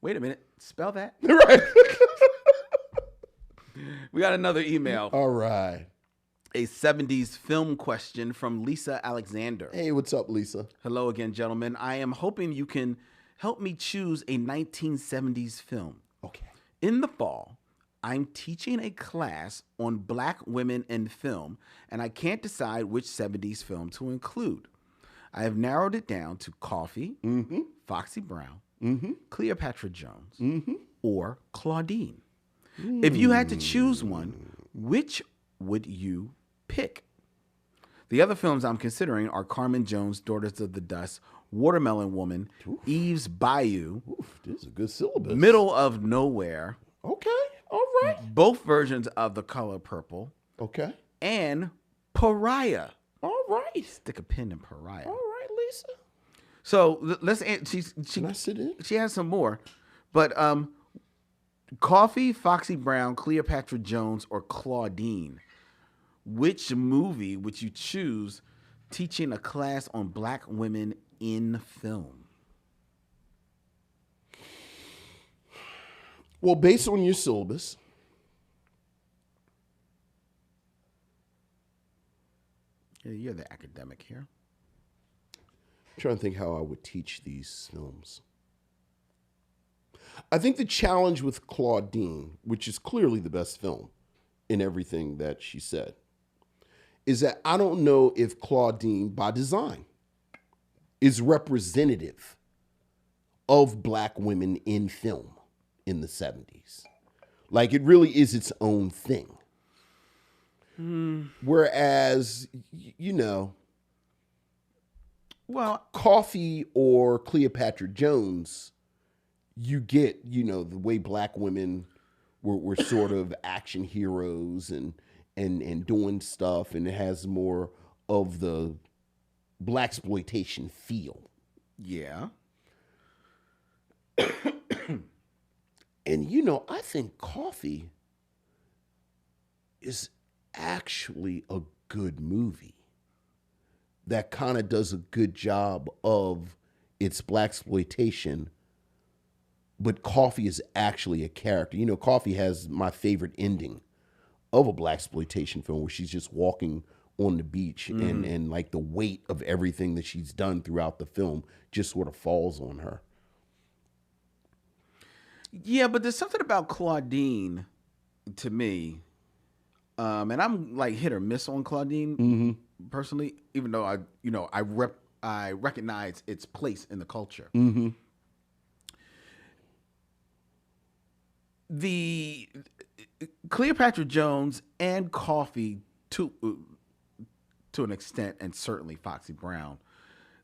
Wait a minute. Spell that. Right. We got another email. All right. A 70s film question from Lisa Alexander. Hey, what's up, Lisa? Hello again, gentlemen. I am hoping you can help me choose a 1970s film. Okay. In the fall, I'm teaching a class on black women in film, and I can't decide which 70s film to include. I have narrowed it down to Coffee, Foxy Brown, Cleopatra Jones, or Claudine. If you had to choose one, which would you pick? The other films I'm considering are Carmen Jones, Daughters of the Dust, Watermelon Woman, Eve's Bayou, Oof, this is a good syllabus. Middle of Nowhere, Okay. All right. both versions of The Color Purple, Okay. and Pariah. All right. Stick a pin in Pariah. All right, Lisa. So let's. Can I sit in? She has some more, but Coffee, Foxy Brown, Cleopatra Jones, or Claudine. Which movie would you choose teaching a class on black women in film? Well, based on your syllabus, Yeah, you're the academic here. I'm trying to think how I would teach these films. I think the challenge with Claudine, which is clearly the best film in everything that she said, is that I don't know if Claudine, by design, is representative of black women in film in the 70s. Like, it really is its own thing. Whereas, Well, Coffee or Cleopatra Jones, you get, the way black women were sort of action heroes and doing stuff, and it has more of the blaxploitation feel. yeah. And, I think Coffee is actually a good movie that kind of does a good job of its blaxploitation, but Coffee is actually a character. Coffee has my favorite ending of a blaxploitation film, where she's just walking on the beach and like the weight of everything that she's done throughout the film just sort of falls on her. Yeah, but there's something about Claudine to me, and I'm like hit or miss on Claudine personally, even though I recognize its place in the culture. The Cleopatra Jones and Coffee, to an extent, and certainly Foxy Brown,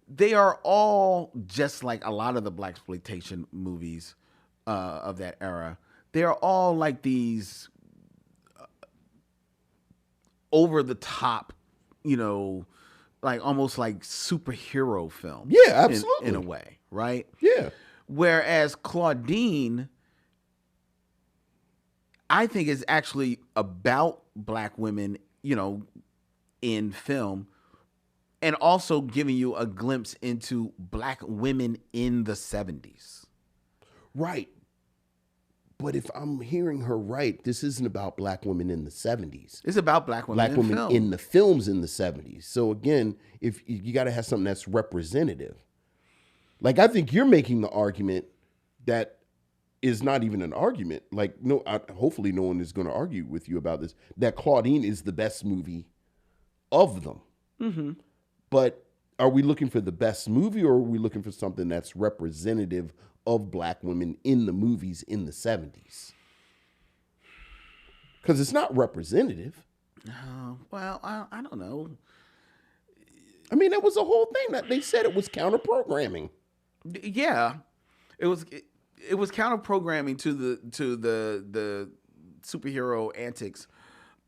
they are all just like a lot of the blaxploitation movies of that era. They are all like these over the top, like almost like superhero films. Yeah, absolutely. In a way, right? Yeah. Whereas Claudine, I think, is actually about black women, in film, and also giving you a glimpse into black women in the 70s. Right. But if I'm hearing her right, this isn't about black women in the 70s. It's about black women in film. In the films in the 70s. So again, if you got to have something that's representative. Like, I think you're making the argument that is not even an argument. Like, hopefully no one is going to argue with you about this, that Claudine is the best movie of them. Mm-hmm. But are we looking for the best movie, or are we looking for something that's representative of black women in the movies in the 70s? Because it's not representative. Well, I don't know. I mean, that was the whole thing, that they said it was counter-programming. Yeah, it was counter-programming to the superhero antics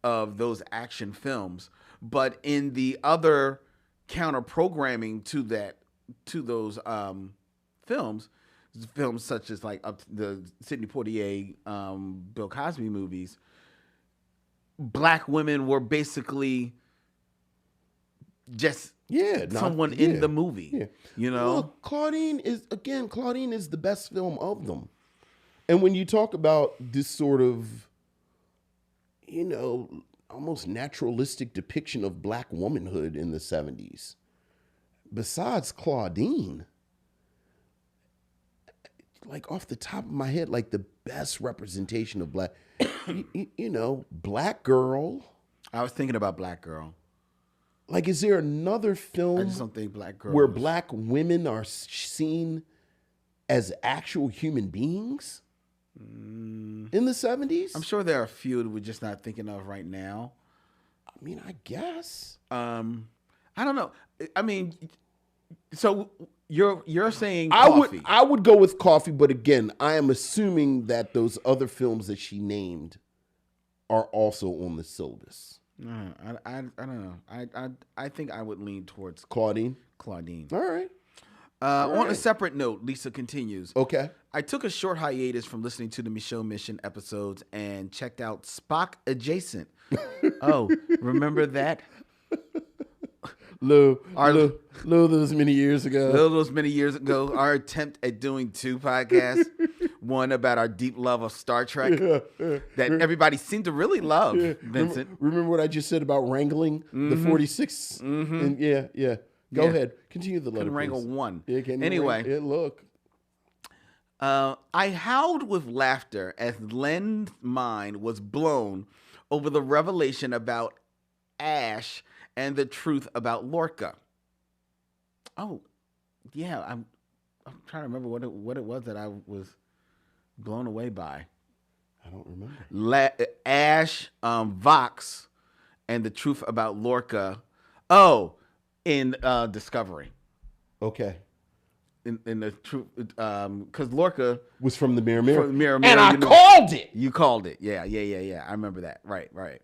of those action films. But in the other counter-programming to those films such as like the Sidney Poitier, Bill Cosby movies, black women were basically just someone in the movie. Yeah. Look, Claudine is the best film of them. And when you talk about this sort of, almost naturalistic depiction of black womanhood in the 70s, besides Claudine, like off the top of my head, like the best representation of black, Black Girl. I was thinking about Black Girl. Like, is there another film I just don't think Black Girl where black women are seen as actual human beings in the 70s? I'm sure there are a few that we're just not thinking of right now. I mean, I guess. I don't know. I mean, so you're saying Coffee. I would go with Coffee, but again, I am assuming that those other films that she named are also on the syllabus. I don't know. I think I would lean towards Claudine. All right. On a separate note, Lisa continues. Okay. I took a short hiatus from listening to the Micheaux Mission episodes and checked out Spock Adjacent. Oh, remember that? Those many years ago. Our attempt at doing 2 podcasts. One about our deep love of Star Trek that everybody seemed to really love, Vincent. Remember what I just said about wrangling the 46? Mm-hmm. And Go ahead. Continue the letter, Couldn't wrangle please. one. Anyway. Look. I howled with laughter as Len's mind was blown over the revelation about Ash and the truth about Lorca. Oh, yeah. I'm trying to remember what it was that I was blown away by. I don't remember. Ash, Vox, and the truth about Lorca. Oh, in Discovery. Okay. In the truth, because Lorca was from the Mirror. From the Mirror, and I called it. You called it. Yeah. I remember that. Right.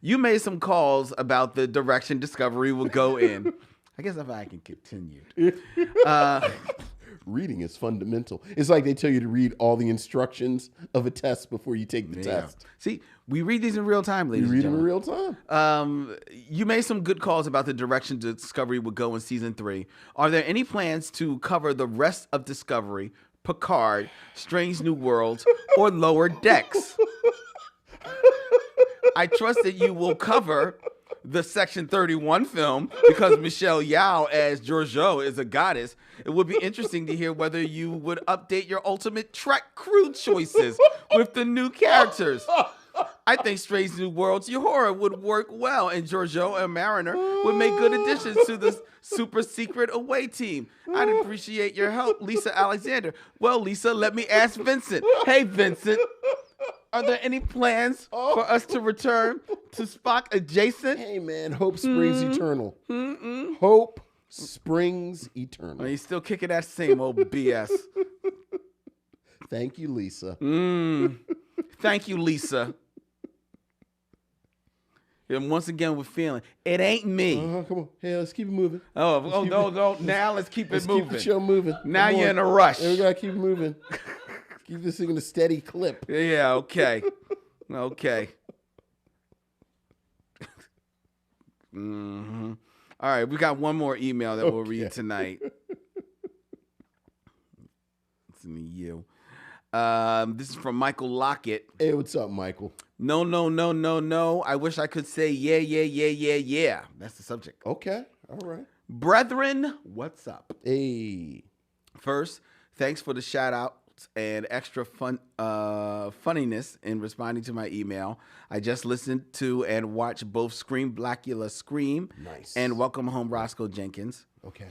You made some calls about the direction Discovery will go in. I guess if I can continue. Reading is fundamental. It's like they tell you to read all the instructions of a test before you take the test. See, we read these in real time, ladies and gentlemen. We read them in real time. You made some good calls about the direction Discovery would go in season 3. Are there any plans to cover the rest of Discovery, Picard, Strange New Worlds, or Lower Decks? I trust that you will cover the Section 31 film because Michelle Yeoh as Georgiou is a goddess. It would be interesting to hear whether you would update your ultimate Trek crew choices with the new characters. I think Strange New Worlds, your horror would work well, and Georgiou and Mariner would make good additions to the super secret away team. I'd appreciate your help, Lisa Alexander. Well, Lisa, let me ask Vincent. Hey, Vincent. Are there any plans for us to return to Spock Adjacent? Hey, man, hope springs eternal. Hope springs eternal. Are you still kicking that same old BS? Thank you, Lisa. Thank you, Lisa. And once again, we're feeling it ain't me. Come on. Hey, let's keep it moving. No. Now let's keep it moving. Keep the show moving. Now Come you're on. in a rush. Yeah, we gotta keep it moving. Keep this thing in a steady clip. Yeah, okay. Okay. All right, we got one more email that we'll read tonight. It's in you. This is from Michael Lockett. Hey, what's up, Michael? No. I wish I could say yeah. That's the subject. Okay. All right. Brethren, what's up? Hey. First, thanks for the shout outs and extra funniness in responding to my email. I just listened to and watched both Scream Blackula Scream and Welcome Home Roscoe Jenkins. Okay.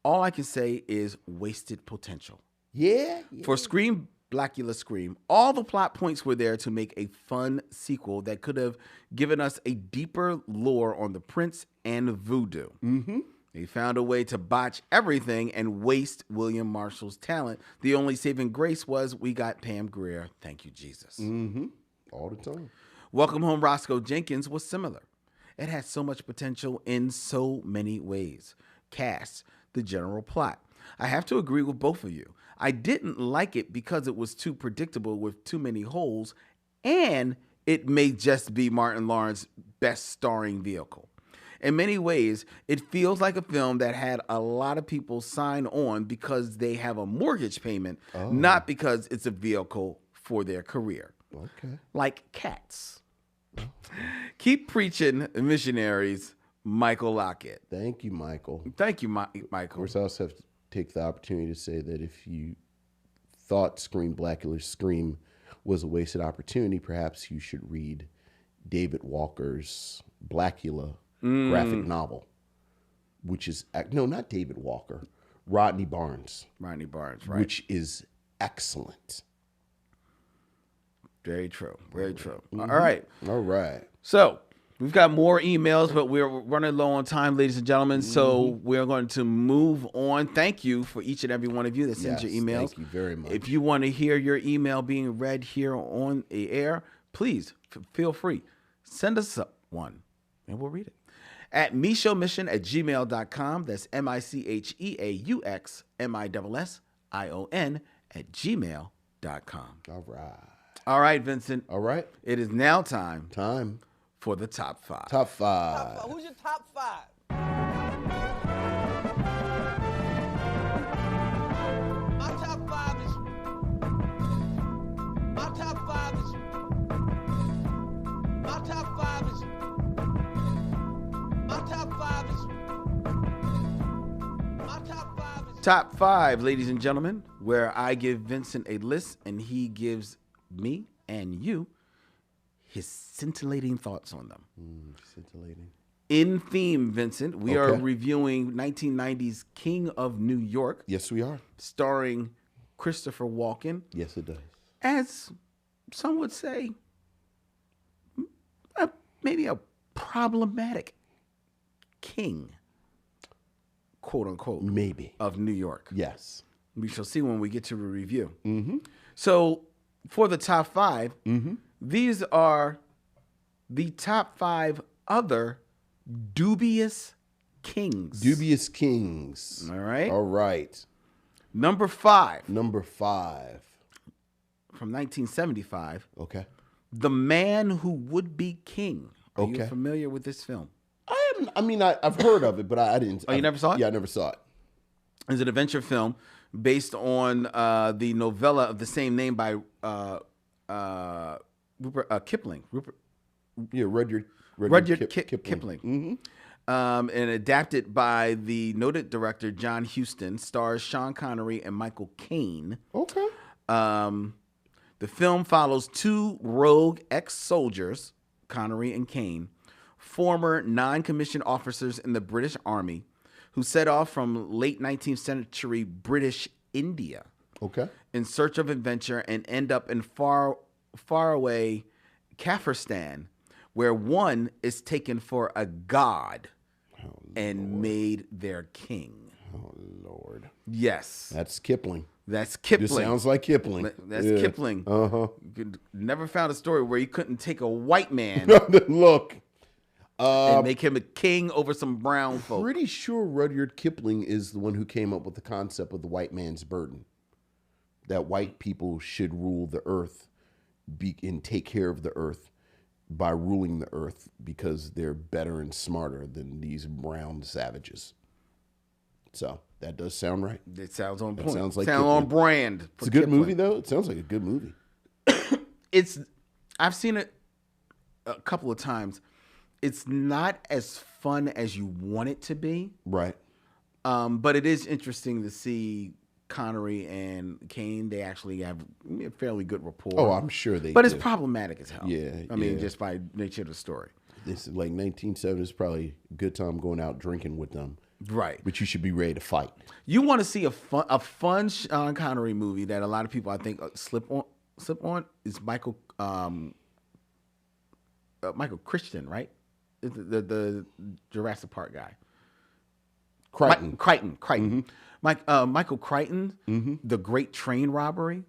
All I can say is wasted potential. Yeah. For Scream Blackula Scream, all the plot points were there to make a fun sequel that could have given us a deeper lore on the prince and voodoo. Mm-hmm. They found a way to botch everything and waste William Marshall's talent. The only saving grace was we got Pam Grier. Thank you, Jesus. Mm-hmm. All the time. Welcome Home Roscoe Jenkins was similar. It had so much potential in so many ways. Cast, the general plot. I have to agree with both of you. I didn't like it because it was too predictable with too many holes, and it may just be Martin Lawrence's best starring vehicle. In many ways, it feels like a film that had a lot of people sign on because they have a mortgage payment, not because it's a vehicle for their career. Okay. Like Cats. Keep preaching, missionaries, Michael Lockett. Thank you, Michael. Thank you, Michael. Of course, I also have to take the opportunity to say that if you thought Scream Blackula Scream was a wasted opportunity, perhaps you should read David Walker's Blackula graphic novel, which is, no, not David Walker, Rodney Barnes. Rodney Barnes, right. Which is excellent. Very true. Very true. Mm-hmm. All right. All right. So we've got more emails, but we're running low on time, ladies and gentlemen. So we're going to move on. Thank you for each and every one of you that sends your emails. Thank you very much. If you want to hear your email being read here on the air, please feel free. Send us one and we'll read it. At micheauxmission@gmail.com. That's MICHEAUXMISSION@gmail.com. All right. All right, Vincent. All right. It is now time Time. for the top five. Top five. Who's your top five? My top five is. My top five is. My top five is. My top five is. My top five is. Top five, ladies and gentlemen, where I give Vincent a list and he gives me and you his scintillating thoughts on them. Scintillating. In theme, Vincent, we are reviewing 1990's King of New York. Yes, we are. Starring Christopher Walken. Yes, it does. As some would say, maybe a problematic king, quote unquote. Maybe. Of New York. Yes. We shall see when we get to a review. Mm-hmm. So for the top five, these are the top five other dubious kings. Dubious kings. All right. All right. Number five. Number five. From 1975. Okay. The Man Who Would Be King. Are you Okay. familiar with this film? I've heard of it, but I didn't. Oh, you never saw it? Yeah, I never saw it. It's an adventure film based on the novella of the same name by Kipling. Yeah, Rudyard Kipling. Mm-hmm. And adapted by the noted director John Huston, stars Sean Connery and Michael Caine. Okay. The film follows two rogue ex-soldiers, Connery and Caine, former non-commissioned officers in the British Army, who set off from late 19th century British India in search of adventure and end up in far away Kafiristan, where one is taken for a god and made their king. Oh, Lord. Yes. That's Kipling. That's Kipling. This sounds like Kipling. That's Kipling. Uh-huh. Never found a story where you couldn't take a white man. Look, and make him a king over some brown folk. Pretty sure Rudyard Kipling is the one who came up with the concept of the white man's burden. That white people should rule the earth and take care of the earth by ruling the earth because they're better and smarter than these brown savages. So that does sound right. It sounds on point. Sounds like on brand. It's a good movie, though. It sounds like a good movie. I've seen it a couple of times. It's not as fun as you want it to be. Right. But it is interesting to see Connery and Kane. They actually have a fairly good rapport. Oh, I'm sure they But do. it's problematic as hell. Yeah, I mean, just by nature of the story. This is like 1970 is probably a good time going out drinking with them. Right. But you should be ready to fight. You want to see a fun Sean Connery movie that a lot of people, I think, slip on is Michael Christian, right? The Jurassic Park guy. Crichton. Crichton. Mm-hmm. Michael Crichton, Mm-hmm. The Great Train Robbery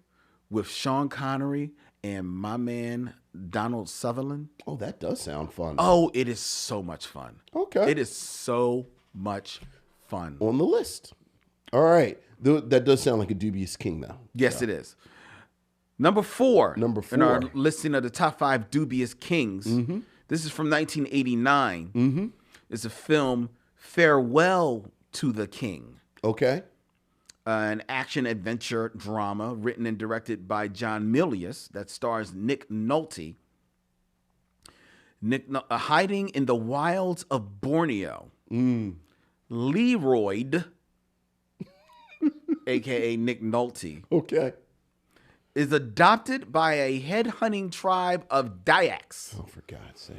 with Sean Connery and my man Donald Sutherland. Oh, that does sound fun. Oh, it is so much fun. Okay. It is so much fun. On the list. All right. That does sound like a dubious king, though. Yes, it is. Number four. In our 4. listing of the top 5 dubious kings. Mm-hmm. This is from 1989. Mm-hmm. It's a film, Farewell to the King. Okay. An action-adventure drama written and directed by John Milius that stars Nick Nolte. Hiding in the wilds of Borneo, Leroyd, a.k.a. Nick Nolte, Okay. is adopted by a head-hunting tribe of Dayaks Oh, for God's sake.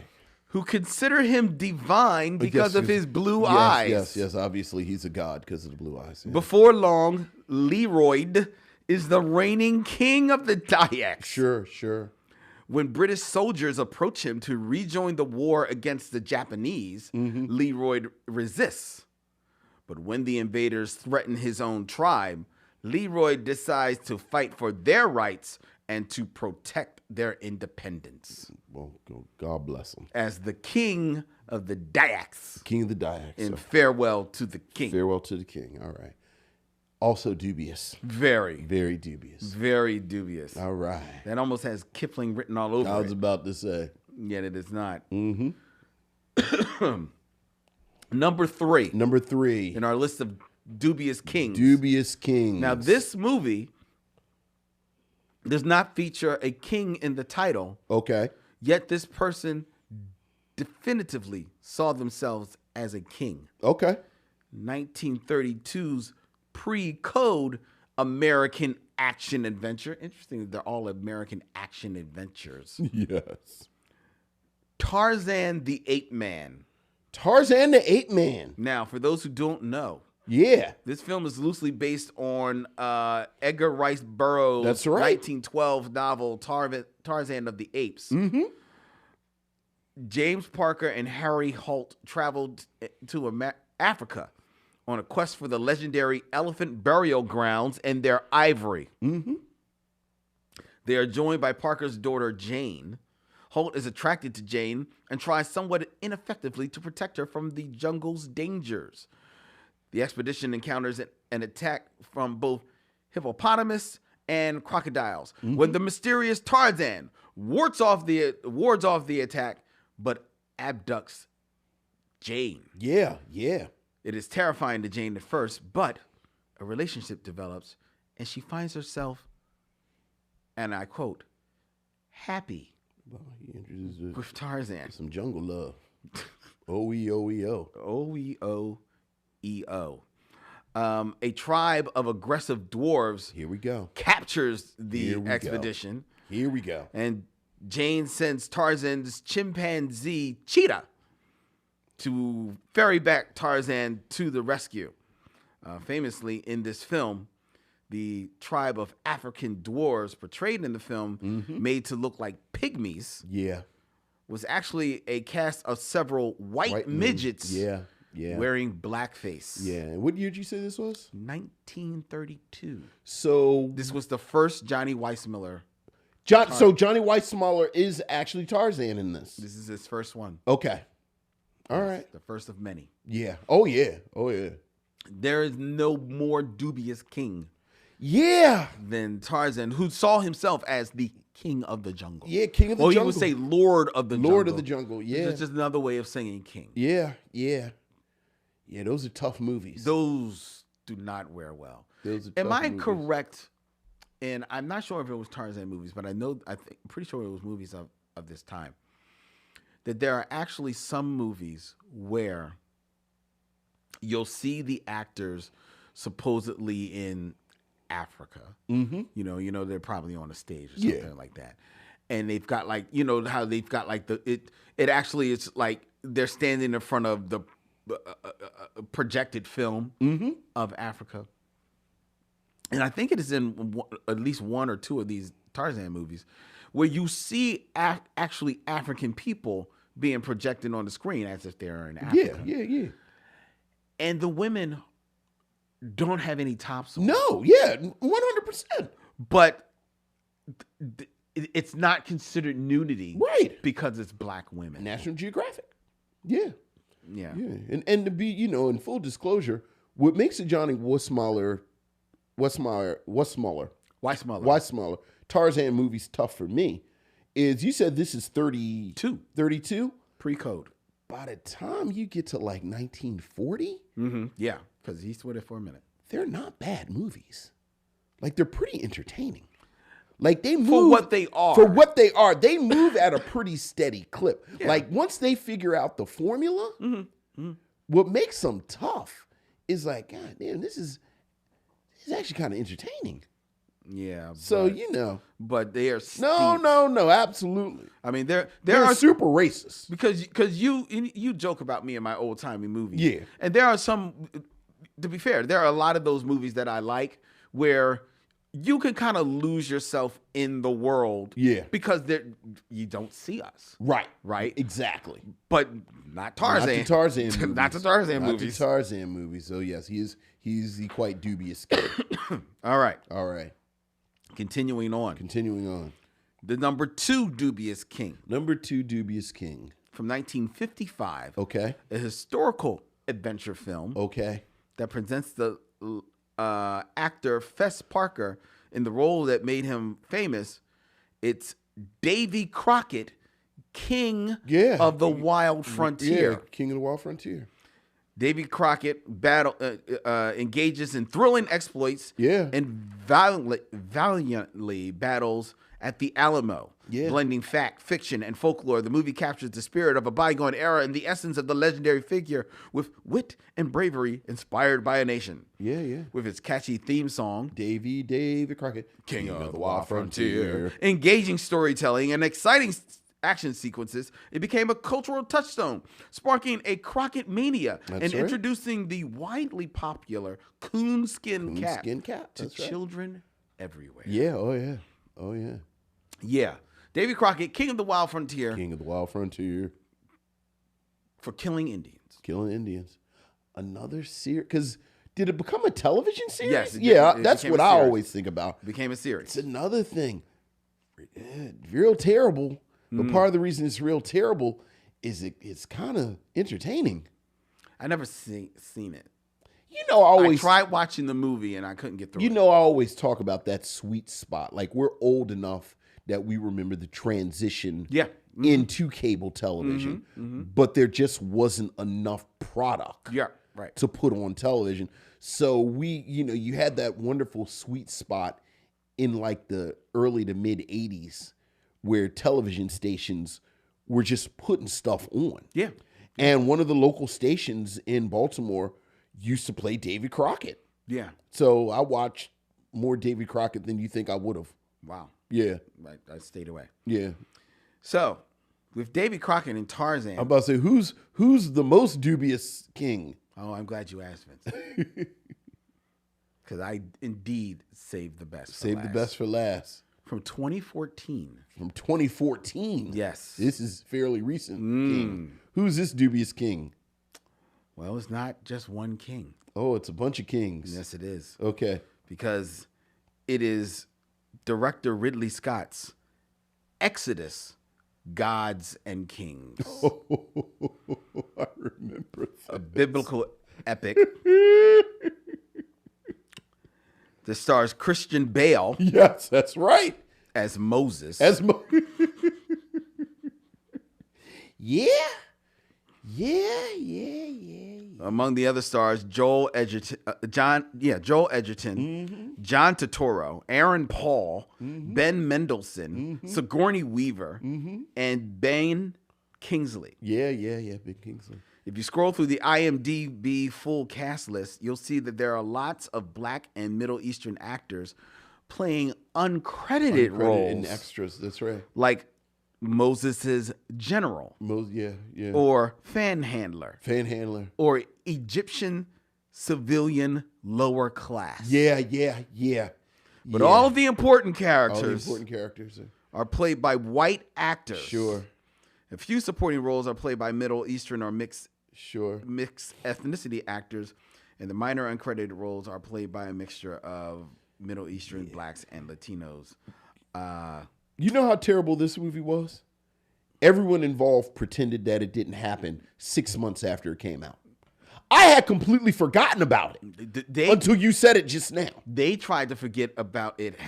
who consider him divine because of his blue eyes. Yes. Obviously, he's a god because of the blue eyes. Yeah. Before long, Leroyd is the reigning king of the Dayaks. Sure. When British soldiers approach him to rejoin the war against the Japanese, Leroyd resists. But when the invaders threaten his own tribe, Leroyd decides to fight for their rights and to protect their independence. Well, God bless him. As the king of the Dayaks King of the Dayaks. in So Farewell to the King. farewell to the king. All right. Also dubious. Very, Very dubious. very dubious. All right. That almost has Kipling written all over I was it. about to say. Yet it is not. Mm-hmm. Number 3 Number 3. in our list of dubious kings. Dubious kings. Now, this movie does not feature a king in the title, Okay. yet this person definitively saw themselves as a king. Okay. 1932's pre-code American action adventure. Interesting that they're all American action adventures. Yes. Tarzan the Ape Man. Tarzan the Ape Man. Now, for those who don't know, Yeah. this film is loosely based on Edgar Rice Burroughs' That's right. 1912 novel Tarzan of the Apes. Mm-hmm. James Parker and Harry Holt traveled to Africa on a quest for the legendary elephant burial grounds and their ivory. Mm-hmm. They are joined by Parker's daughter, Jane. Holt is attracted to Jane and tries somewhat ineffectively to protect her from the jungle's dangers. The expedition encounters an attack from both hippopotamus and crocodiles. When the mysterious Tarzan wards off the attack, but abducts Jane. Yeah. It is terrifying to Jane at first, but a relationship develops, and she finds herself, and I quote, happy Well, he introduced us with Tarzan. to some jungle love. O-E-O-E-O. O-E-O-E-O. A tribe of aggressive dwarves Here we go. captures the Here we go. expedition, Here we go. and Jane sends Tarzan's chimpanzee Cheetah to ferry back Tarzan to the rescue. Famously, in this film, the tribe of African dwarves portrayed in the film, made to look like pygmies, Yeah. was actually a cast of several white men. midgets Yeah. wearing blackface. Yeah. And what year did you say this was? 1932. So This was the first Johnny Weissmuller. So Johnny Weissmuller is actually Tarzan in this. This is his first one. Okay. All right. The first of many. Yeah. Oh yeah. Oh yeah. There is no more dubious king Yeah. than Tarzan, who saw himself as the king of the jungle. Yeah. King of the Or jungle. he would say Lord of the jungle. Lord of the jungle. Yeah. It's just another way of saying king. Yeah. Yeah. Yeah. Those are tough movies. Those do not wear well. Those are Am tough I movies. correct? And I'm not sure if it was Tarzan movies, but I'm pretty sure it was movies of this time. That there are actually some movies where you'll see the actors supposedly in Africa. Mm-hmm. You know, they're probably on a stage or something like that. And they've got like, you know, how they've got like it actually is like they're standing in front of the projected film of Africa. And I think it is in at least one or two of these Tarzan movies where you see actually African people being projected on the screen as if they're in Africa. Yeah. And the women don't have any tops on. No, yeah, 100%. But it's not considered nudity. Right. Because it's black women. National Geographic. Yeah. Yeah. Yeah. And to be, you know, in full disclosure, what makes a Johnny Weissmuller Tarzan movies tough for me is you said this is 32. Pre-code. By the time you get to like 1940, Yeah, because he's with it for a minute. they're not bad movies. Like they're pretty entertaining. Like they move For what they are. For what they are, they move at a pretty steady clip. Yeah. Like once they figure out the formula, what makes them tough is like, God damn, this is actually kind of entertaining. Yeah. So but, you know, but they are steeped. no, absolutely. I mean, there They're are super racist. because you joke about me and my old timey movies. Yeah. And there are some. To be fair, there are a lot of those movies that I like where you can kind of lose yourself in the world. Yeah. Because you don't see us. Right. Right. Exactly. But not Tarzan. Not the Tarzan movies. Not the Tarzan Not movies. the Tarzan movies. So yes, he's the quite dubious kid. All right. All right. Continuing on. Continuing on. The number 2 dubious king Number 2 dubious king. from 1955. Okay. A historical adventure film Okay. that presents the actor Fess Parker in the role that made him famous. It's Davy Crockett, King of the Wild Frontier. Yeah, King of the Wild Frontier. Davy Crockett engages in thrilling exploits and valiantly battles at the Alamo. Yeah. Blending fact, fiction, and folklore, the movie captures the spirit of a bygone era and the essence of the legendary figure with wit and bravery inspired by a nation. Yeah. With its catchy theme song, Davy Crockett, King of the Wild Frontier. Engaging storytelling and exciting action sequences, it became a cultural touchstone, sparking a Crockett mania and right. introducing the widely popular coonskin cap to That's right. children everywhere. Yeah. Oh yeah. Yeah. Davy Crockett, King of the Wild Frontier, King of the Wild Frontier. for killing Indians. Killing Indians. Another series. Because did it become a television series? Yes, it that's became what a I series. always think about. It became a series. It's another thing. Real terrible. But part of the reason it's real terrible is it's kind of entertaining. I never seen it. You know, I tried watching the movie and I couldn't get through it. You know, I always talk about that sweet spot. Like we're old enough that we remember the transition into cable television, but there just wasn't enough product to put on television. So you had that wonderful sweet spot in like the early to mid 80s where television stations were just putting stuff on. Yeah. And one of the local stations in Baltimore used to play Davy Crockett. Yeah. So I watched more Davy Crockett than you think I would have. Wow. Yeah. I stayed away. Yeah. So, with Davy Crockett and Tarzan. I'm about to say, who's the most dubious king? Oh, I'm glad you asked, Vince. Because I indeed saved the best for Save the best for last. From 2014. From 2014. Yes. This is fairly recent. King. Who's this dubious king? Well, it's not just one king. Oh, it's a bunch of kings. Yes, it is. Okay. Because it is director Ridley Scott's Exodus Gods and Kings, I remember a that. biblical epic that stars Christian Bale Yes, that's right. as Moses. Yeah. Among the other stars, Joel Edgerton, John Turturro, Aaron Paul, Ben Mendelsohn, Sigourney Weaver, and Ben Kingsley. Yeah, Big Kingsley. If you scroll through the IMDb full cast list, you'll see that there are lots of Black and Middle Eastern actors playing uncredited roles. And extras, that's right. Like Moses's general. Yeah. Or fan handler. Or Egyptian civilian lower class. Yeah. But all of the important All the characters important characters. are played by white actors. Sure. A few supporting roles are played by Middle Eastern or mixed ethnicity actors, and the minor uncredited roles are played by a mixture of Middle Eastern, Blacks, and Latinos. You know how terrible this movie was? Everyone involved pretended that it didn't happen 6 months after it came out. I had completely forgotten about it until you said it just now. They tried to forget about it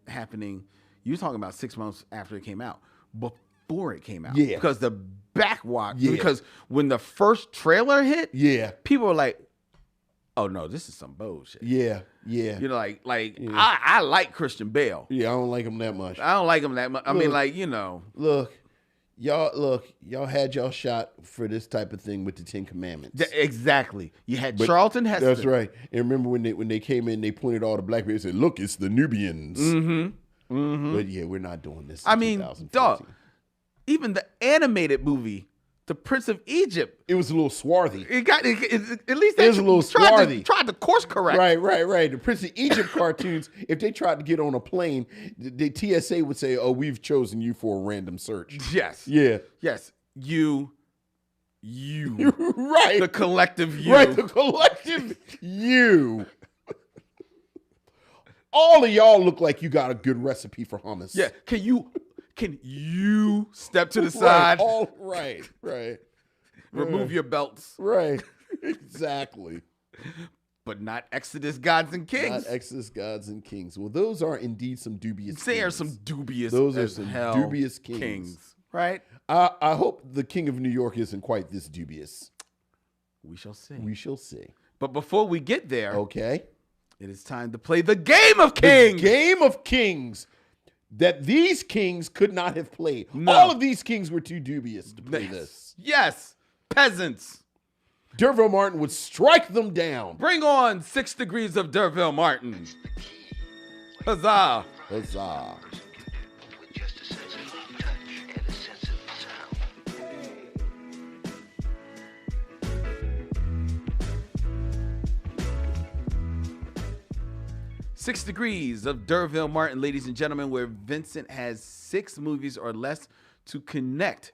happening. You were talking about 6 months after it came out. Before it came out. Yeah. Because the backwatch. Yeah. Because when the first trailer hit, Yeah. people were like, oh no, this is some bullshit. Yeah. You know, I like Christian Bale. Yeah, I don't like him that much. I don't like him that much. I mean, like, you know. Look, y'all had y'all shot for this type of thing with the 10 Commandments. Exactly. You had Charlton Heston. That's right. And remember when they came in, they pointed all the black people and said, look, it's the Nubians. But yeah, we're not doing this. I mean, dog, even the animated movie, The Prince of Egypt, it was a little swarthy. at least It was a little swarthy. tried to course correct. Right. The Prince of Egypt cartoons, if they tried to get on a plane, the TSA would say, oh, we've chosen you for a random search. Yes. Yeah. Yes. You. Right. The collective you. Right, the collective you. All of y'all look like you got a good recipe for hummus. Yeah. Can you step to the side? Right. Remove your belts. Right. Exactly. But not Exodus Gods and Kings. Not Exodus Gods and Kings. Well, those are indeed some dubious They are kings. some dubious. Those are as some hell dubious kings. Right? I hope the King of New York isn't quite this dubious. We shall see. We shall see. But before we get there, Okay. it is time to play the Game of Kings. The Game of Kings that these kings could not have played. No. All of these kings were too dubious to play this. Yes. Peasants. Derville Martin would strike them down. Bring on 6 Degrees of Derville Martin. Huzzah. Huzzah. With just a sensitive touch and a sense of sound. 6 Degrees of Derville Martin, ladies and gentlemen, where Vincent has 6 movies or less to connect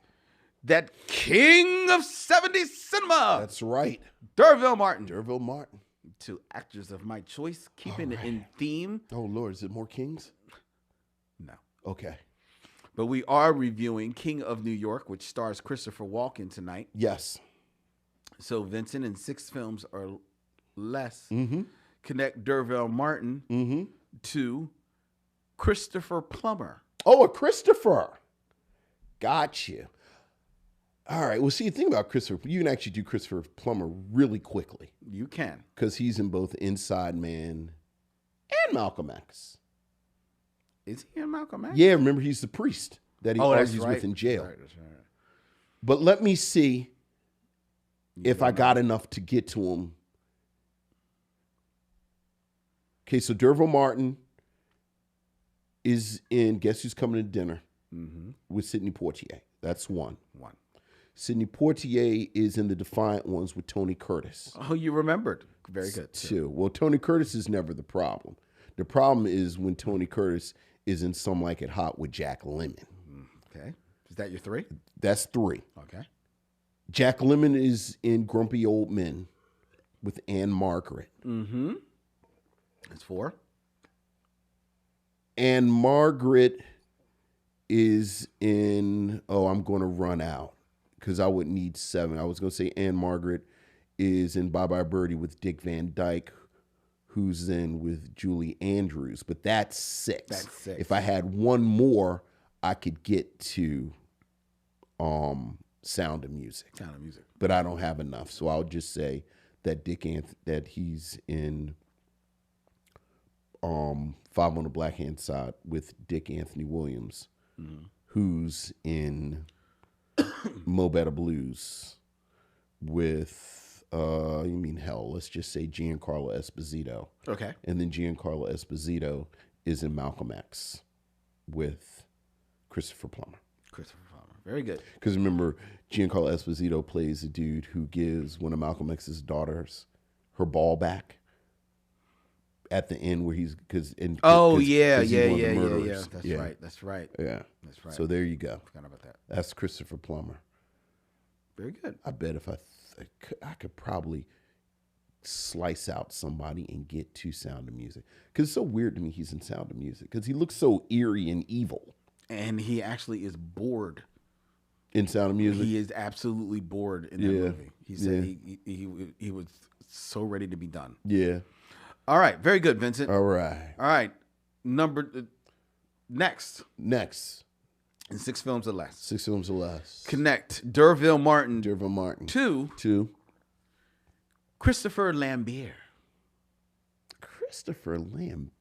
that king of 70s cinema. That's right. Derville Martin. Derville Martin. To actors of my choice, keeping it in theme. Oh, Lord, is it more kings? No. Okay. But we are reviewing King of New York, which stars Christopher Walken tonight. Yes. So Vincent, in 6 films or less, connect Derville Martin to Christopher Plummer. Oh, a Christopher. Gotcha. All right. Well, see, the thing about Christopher, you can actually do Christopher Plummer really quickly. You can. Because he's in both Inside Man and Malcolm X. Is he in Malcolm X? Yeah, remember, he's the priest that he that's argues right. with in jail. That's right. But let me see if I got enough to get to him. Okay, so Derville Martin is in Guess Who's Coming to Dinner with Sidney Poitier. That's one. Sidney Poitier is in The Defiant Ones with Tony Curtis. Oh, you remembered. Very good. Two. Well, Tony Curtis is never the problem. The problem is when Tony Curtis is in Some Like It Hot with Jack Lemmon. Okay. Is that your 3? That's 3. Okay. Jack Lemmon is in Grumpy Old Men with Anne Margaret. That's 4. Anne Margaret is in. Oh, I'm going to run out because I would need 7. I was going to say Anne Margaret is in Bye Bye Birdie with Dick Van Dyke, who's in with Julie Andrews, but that's 6. That's 6. If I had one more, I could get to Sound of Music. Sound of Music. But I don't have enough, so I'll just say that that he's in 5 on the Black Hand Side with Dick Anthony Williams, who's in Mo Better Blues with you mean hell, let's just say Giancarlo Esposito. Okay. And then Giancarlo Esposito is in Malcolm X with Christopher Plummer. Christopher Plummer. Very good. Because remember, Giancarlo Esposito plays a dude who gives one of Malcolm X's daughters her ball back at the end where he's Yeah. That's right. Yeah. That's right. So there you go. Forgot about that. That's Christopher Plummer. Very good. I bet if I could probably slice out somebody and get to Sound of Music. Because it's so weird to me he's in Sound of Music. Because he looks so eerie and evil. And he actually is bored. In Sound of Music? He is absolutely bored in that movie. He said he was so ready to be done. Yeah. All right. Very good, Vincent. All right. All right. Next. In 6 films or less. 6 films or less. Connect Derville Martin. Derville Martin. to Christopher Lambert. Christopher Lambert.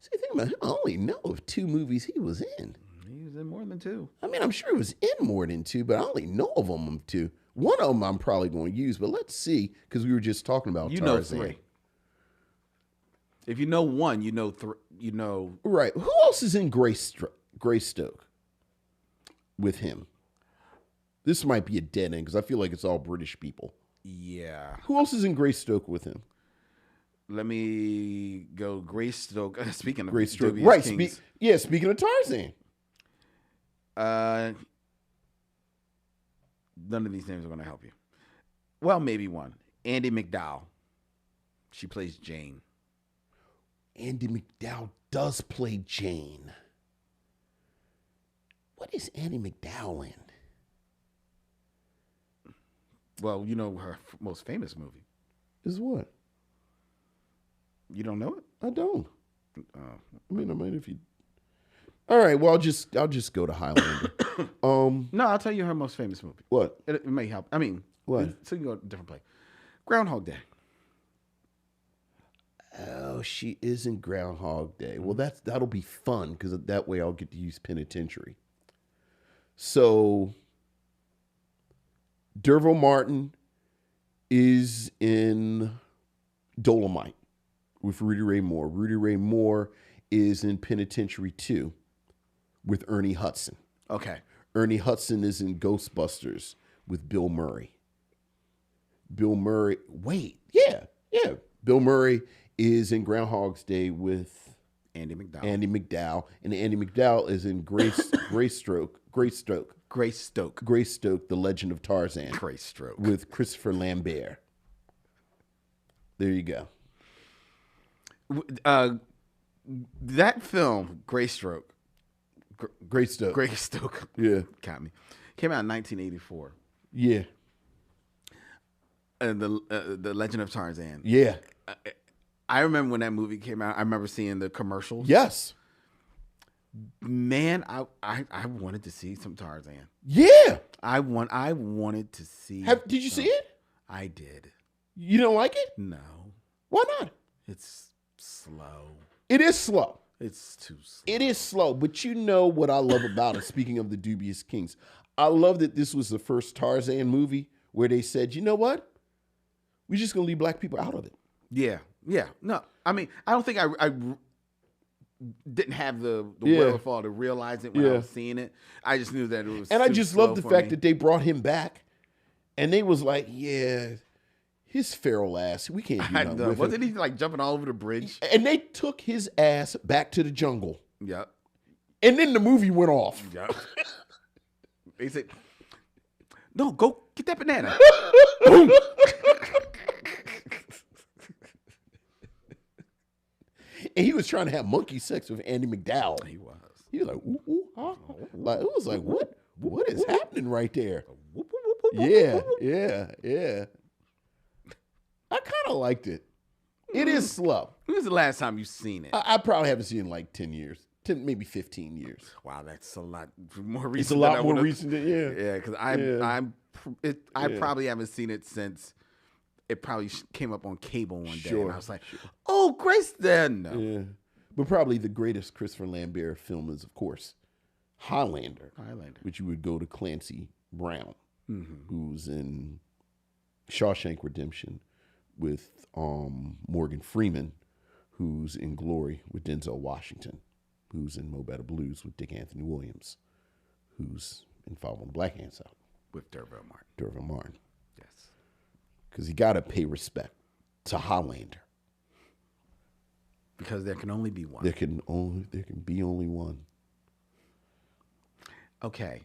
See, think about him. I only know of 2 movies he was in. He was in more than 2. I mean, I'm sure he was in more than 2, but I only know of them 2. One of them I'm probably going to use, but let's see, because we were just talking about You Tarzan. know 3. If you know 1, you know 3. You know Right. Who else is in Greystoke with him? This might be a dead end because I feel like it's all British people. Yeah. Who else is in Greystoke with him? Let me go. Greystoke. Speaking of Greystoke. Dubious Right. Kings, Speaking of Tarzan. none of these names are going to help you. Well, maybe one. Andie MacDowell. She plays Jane. Andie MacDowell does play Jane. What is Andie MacDowell in? Well, you know her most famous movie. Is what? You don't know it? I don't. I mean, I might if you. All right. Well, I'll just go to Highlander. No, I'll tell you her most famous movie. What? It may help. I mean, What? So you can go to a different place. Groundhog Day. Oh, she is in Groundhog Day. Well, that'll be fun because that way I'll get to use Penitentiary. So, Derville Martin is in Dolomite with Rudy Ray Moore. Rudy Ray Moore is in Penitentiary 2 with Ernie Hudson. Okay. Ernie Hudson is in Ghostbusters with Bill Murray. Bill Murray is in Groundhog's Day with Andie MacDowell. Andie MacDowell. And Andie MacDowell is in Greystoke, The Legend of Tarzan. Greystoke. With Christopher Lambert. There you go. That film, Greystoke. Yeah. Got me. Came out in 1984. Yeah. The Legend of Tarzan. Yeah. I remember when that movie came out. I remember seeing the commercials. Yes. Man, I wanted to see some Tarzan. Yeah. I wanted to see. Did you see it? I did. You don't like it? No. Why not? It's slow. It is slow. It's too slow. It is slow, but you know what I love about it, speaking of the Dubious Kings. I love that this was the first Tarzan movie where they said, you know what? We're just going to leave black people out of it. Yeah. Yeah. No, I mean, I don't think I didn't have the wherewithal to realize it when I was seeing it. I just knew that it was. And I just love the fact me. that they brought him back and they was like, yeah, his feral ass, we can't do nothing with him. Wasn't he like jumping all over the bridge? And they took his ass back to the jungle. Yep. And then the movie went off. Yep. They said, no, go get that banana. And he was trying to have monkey sex with Andy McDowell. He was. He was like, ooh, ooh, huh? Like, it was like, what is happening right there? Yeah. I kind of liked it. It is slow. When was the last time you seen it? I probably haven't seen it in like 10 years, maybe 15 years. Wow, that's a lot more recent. It's a lot more recent than, Yeah, because I probably haven't seen it since it probably came up on cable one day. And I was like, oh, Grace, then. No. Yeah. But probably the greatest Christopher Lambert film is, of course, Highlander. Which you would go to Clancy Brown, who's in Shawshank Redemption with Morgan Freeman, who's in Glory with Denzel Washington, who's in Mo Better Blues with Dick Anthony Williams, who's in Follow the Black Hands Out With Derville Martin. Derville Martin. Yes. Because you got to pay respect to Highlander. Because there can only be one. There can be only one. Okay.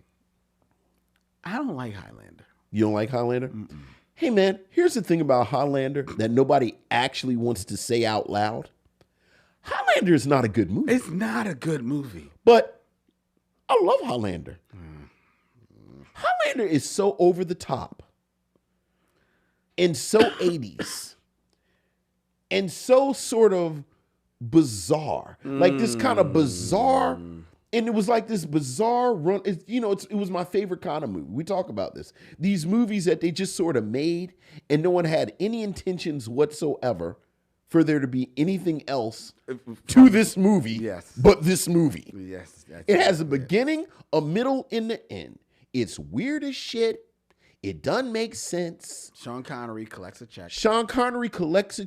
I don't like Highlander. You don't like Highlander? Mm-mm. Hey, man, here's the thing about Highlander that nobody actually wants to say out loud. Highlander is not a good movie. It's not a good movie. But I love Highlander. Highlander is so over the top and so 80s and so sort of bizarre. Like this kind of bizarre... And it was like this bizarre run. It was my favorite kind of movie. We talk about this. These movies that they just sort of made and no one had any intentions whatsoever for there to be anything else to this movie but this movie. Yes. It has a beginning, a middle, and the end. It's weird as shit. It doesn't make sense. Sean Connery collects a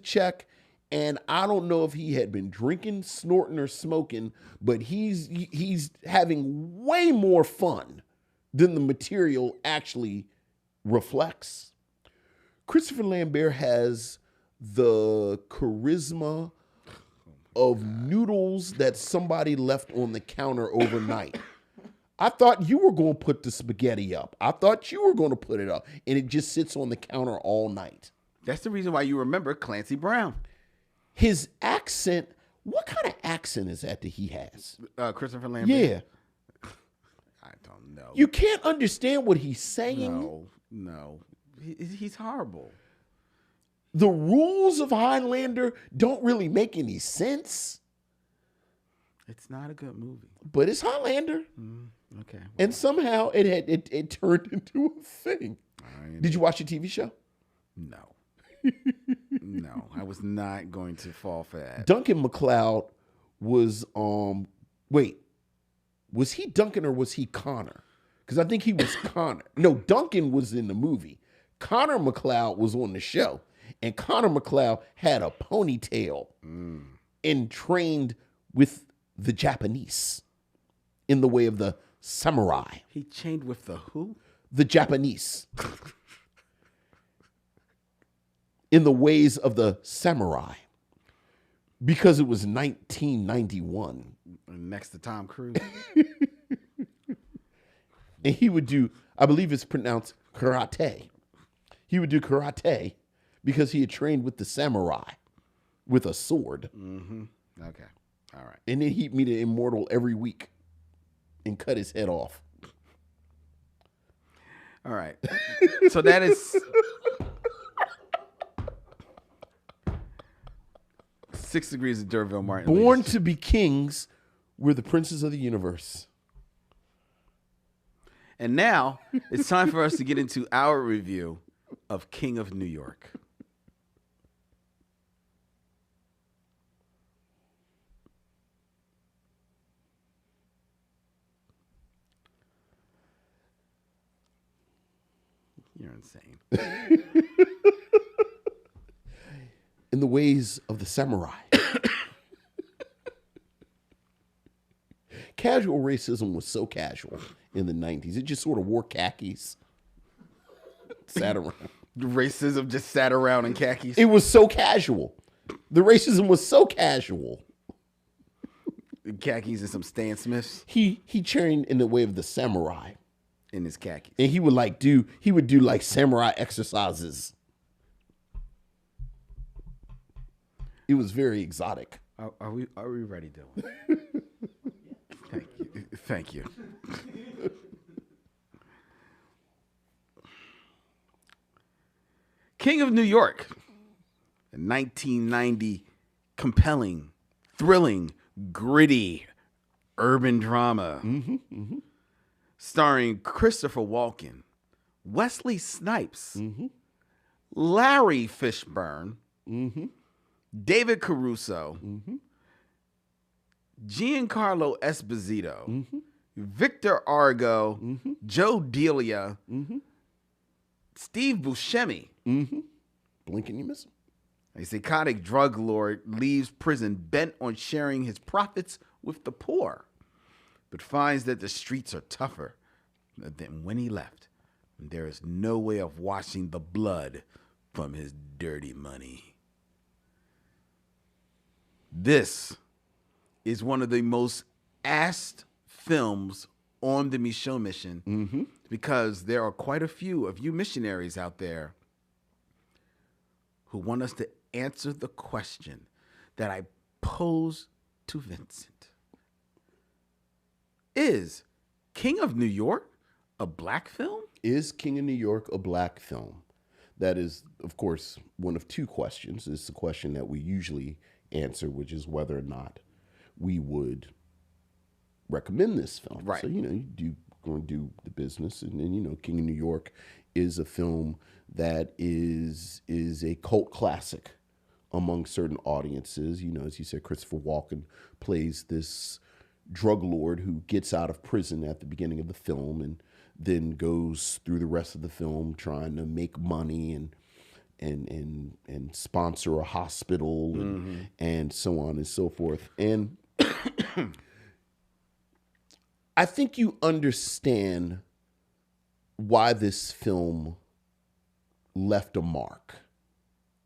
check. And I don't know if he had been drinking, snorting, or smoking, but he's having way more fun than the material actually reflects. Christopher Lambert has the charisma of noodles that somebody left on the counter overnight. I thought you were going to put the spaghetti up. I thought you were going to put it up. And it just sits on the counter all night. That's the reason why you remember Clancy Brown. His accent, what kind of accent is that he has? Christopher Lambert? Yeah. I don't know. You can't understand what he's saying. No. He's horrible. The rules of Highlander don't really make any sense. It's not a good movie. But it's Highlander. Okay. Well. And somehow it turned into a thing. Did you watch the TV show? No. No, I was not going to fall for that. Duncan MacLeod was was he Duncan or was he Connor? Because I think he was Connor. No, Duncan was in the movie. Connor MacLeod was on the show. And Connor MacLeod had a ponytail and trained with the Japanese in the way of the samurai. He trained with the who? The Japanese. In the ways of the samurai, because it was 1991. Next to Tom Cruise. And he would do, I believe it's pronounced karate. He would do karate because he had trained with the samurai with a sword. Mm-hmm. Okay. All right. And then he'd meet an immortal every week and cut his head off. All right. So that is... 6 Degrees of Derville Martin. Born to be kings, we're the princes of the universe. And now it's time for us to get into our review of King of New York. You're insane. In the ways of the samurai. Casual racism was so casual in the 90s. It just sort of wore khakis. Sat around. Racism just sat around in khakis. It was so casual. The racism was so casual. Khakis and some Stan Smiths. He trained in the way of the samurai. In his khakis. And he would do like samurai exercises. It was very exotic. Are we ready, Dylan? Thank you. King of New York, a 1990 compelling, thrilling, gritty urban drama starring Christopher Walken, Wesley Snipes, Larry Fishburne, David Caruso, Giancarlo Esposito, Victor Argo, Joe Delia, Steve Buscemi. Blink and you miss him. A psychotic drug lord leaves prison bent on sharing his profits with the poor, but finds that the streets are tougher than when he left. And there is no way of washing the blood from his dirty money. This is one of the most asked films on the Micheaux mission because there are quite a few of you missionaries out there who want us to answer the question that I posed to Vincent. Is King of New York a black film? Is King of New York a black film? That is, of course, one of two questions. It's the question that we usually answer, which is whether or not we would recommend this film. Right. So, you going to do the business. And then, King of New York is a film that is a cult classic among certain audiences. As you said, Christopher Walken plays this drug lord who gets out of prison at the beginning of the film and then goes through the rest of the film trying to make money and sponsor a hospital and so on and so forth. And I think you understand why this film left a mark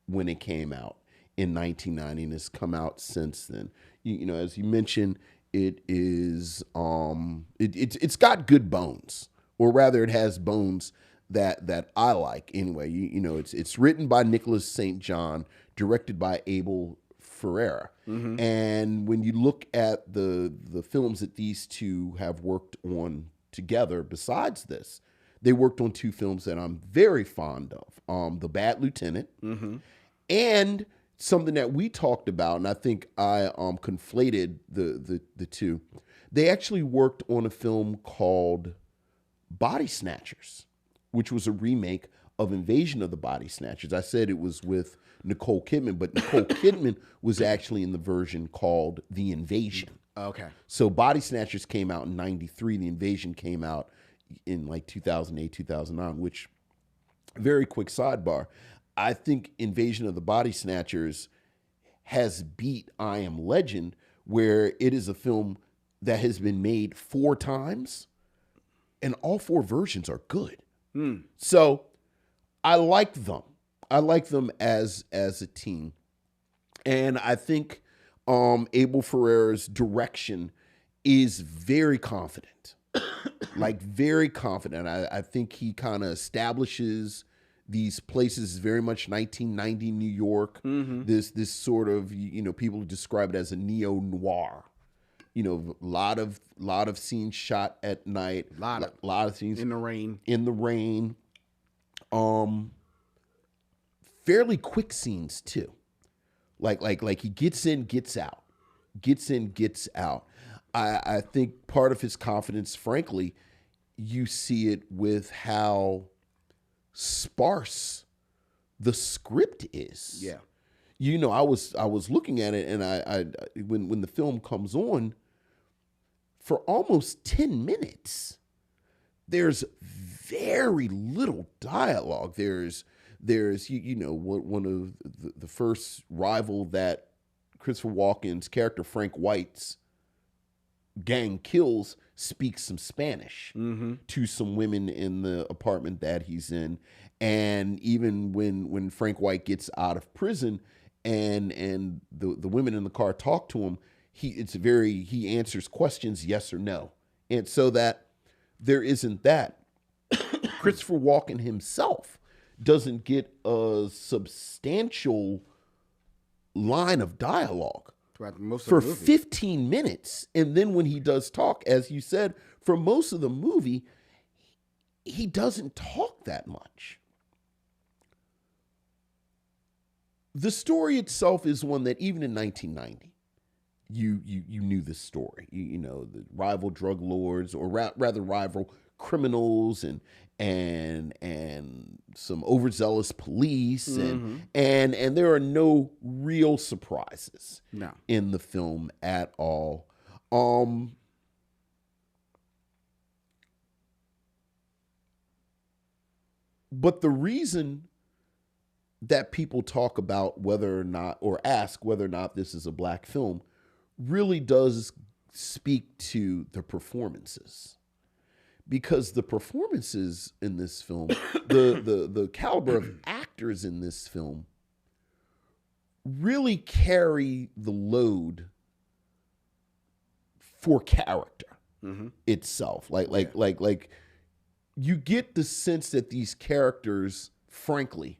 when it came out in 1990 and has come out since then. As you mentioned, it is it's got good bones, or rather, it has bones that I like anyway. It's written by Nicholas St. John, directed by Abel Ferrara. And when you look at the films that these two have worked on together, besides this, they worked on two films that I'm very fond of. The Bad Lieutenant and something that we talked about, and I think I conflated the two. They actually worked on a film called Body Snatchers, which was a remake of Invasion of the Body Snatchers. I said it was with Nicole Kidman, but Nicole Kidman was actually in the version called The Invasion. Okay. So Body Snatchers came out in 93. The Invasion came out in like 2008, 2009, which, very quick sidebar, I think Invasion of the Body Snatchers has beat I Am Legend, where it is a film that has been made 4 times, and all 4 versions are good. So I like them. I like them as a team. And I think Abel Ferrara's direction is very confident. Like, very confident. I think he kind of establishes these places very much 1990 New York. This sort of, people describe it as a neo-noir. A lot of scenes shot at night. A lot of scenes in the rain. In the rain. Fairly quick scenes too. Like he gets in, gets out. Gets in, gets out. I think part of his confidence, frankly, you see it with how sparse the script is. Yeah. I was looking at it, and I when the film comes on, for almost 10 minutes, there's very little dialogue. There's one of the first rival that Christopher Walken's character Frank White's gang kills speaks some Spanish to some women in the apartment that he's in. And even when Frank White gets out of prison and the women in the car talk to him, he answers questions yes or no. And so that there isn't that. Christopher Walken himself doesn't get a substantial line of dialogue. throughout most for of the movie. 15 minutes. And then when he does talk, as you said, for most of the movie, he doesn't talk that much. The story itself is one that even in 1990, you knew this story. You know, the rival drug lords, or rather rival criminals, and some overzealous police, and there are no real surprises in the film at all. But the reason that people talk about whether or not, or ask whether or not this is a black film, really does speak to the performances. Because the performances in this film, the caliber of actors in this film really carry the load for character itself. Like you get the sense that these characters, frankly,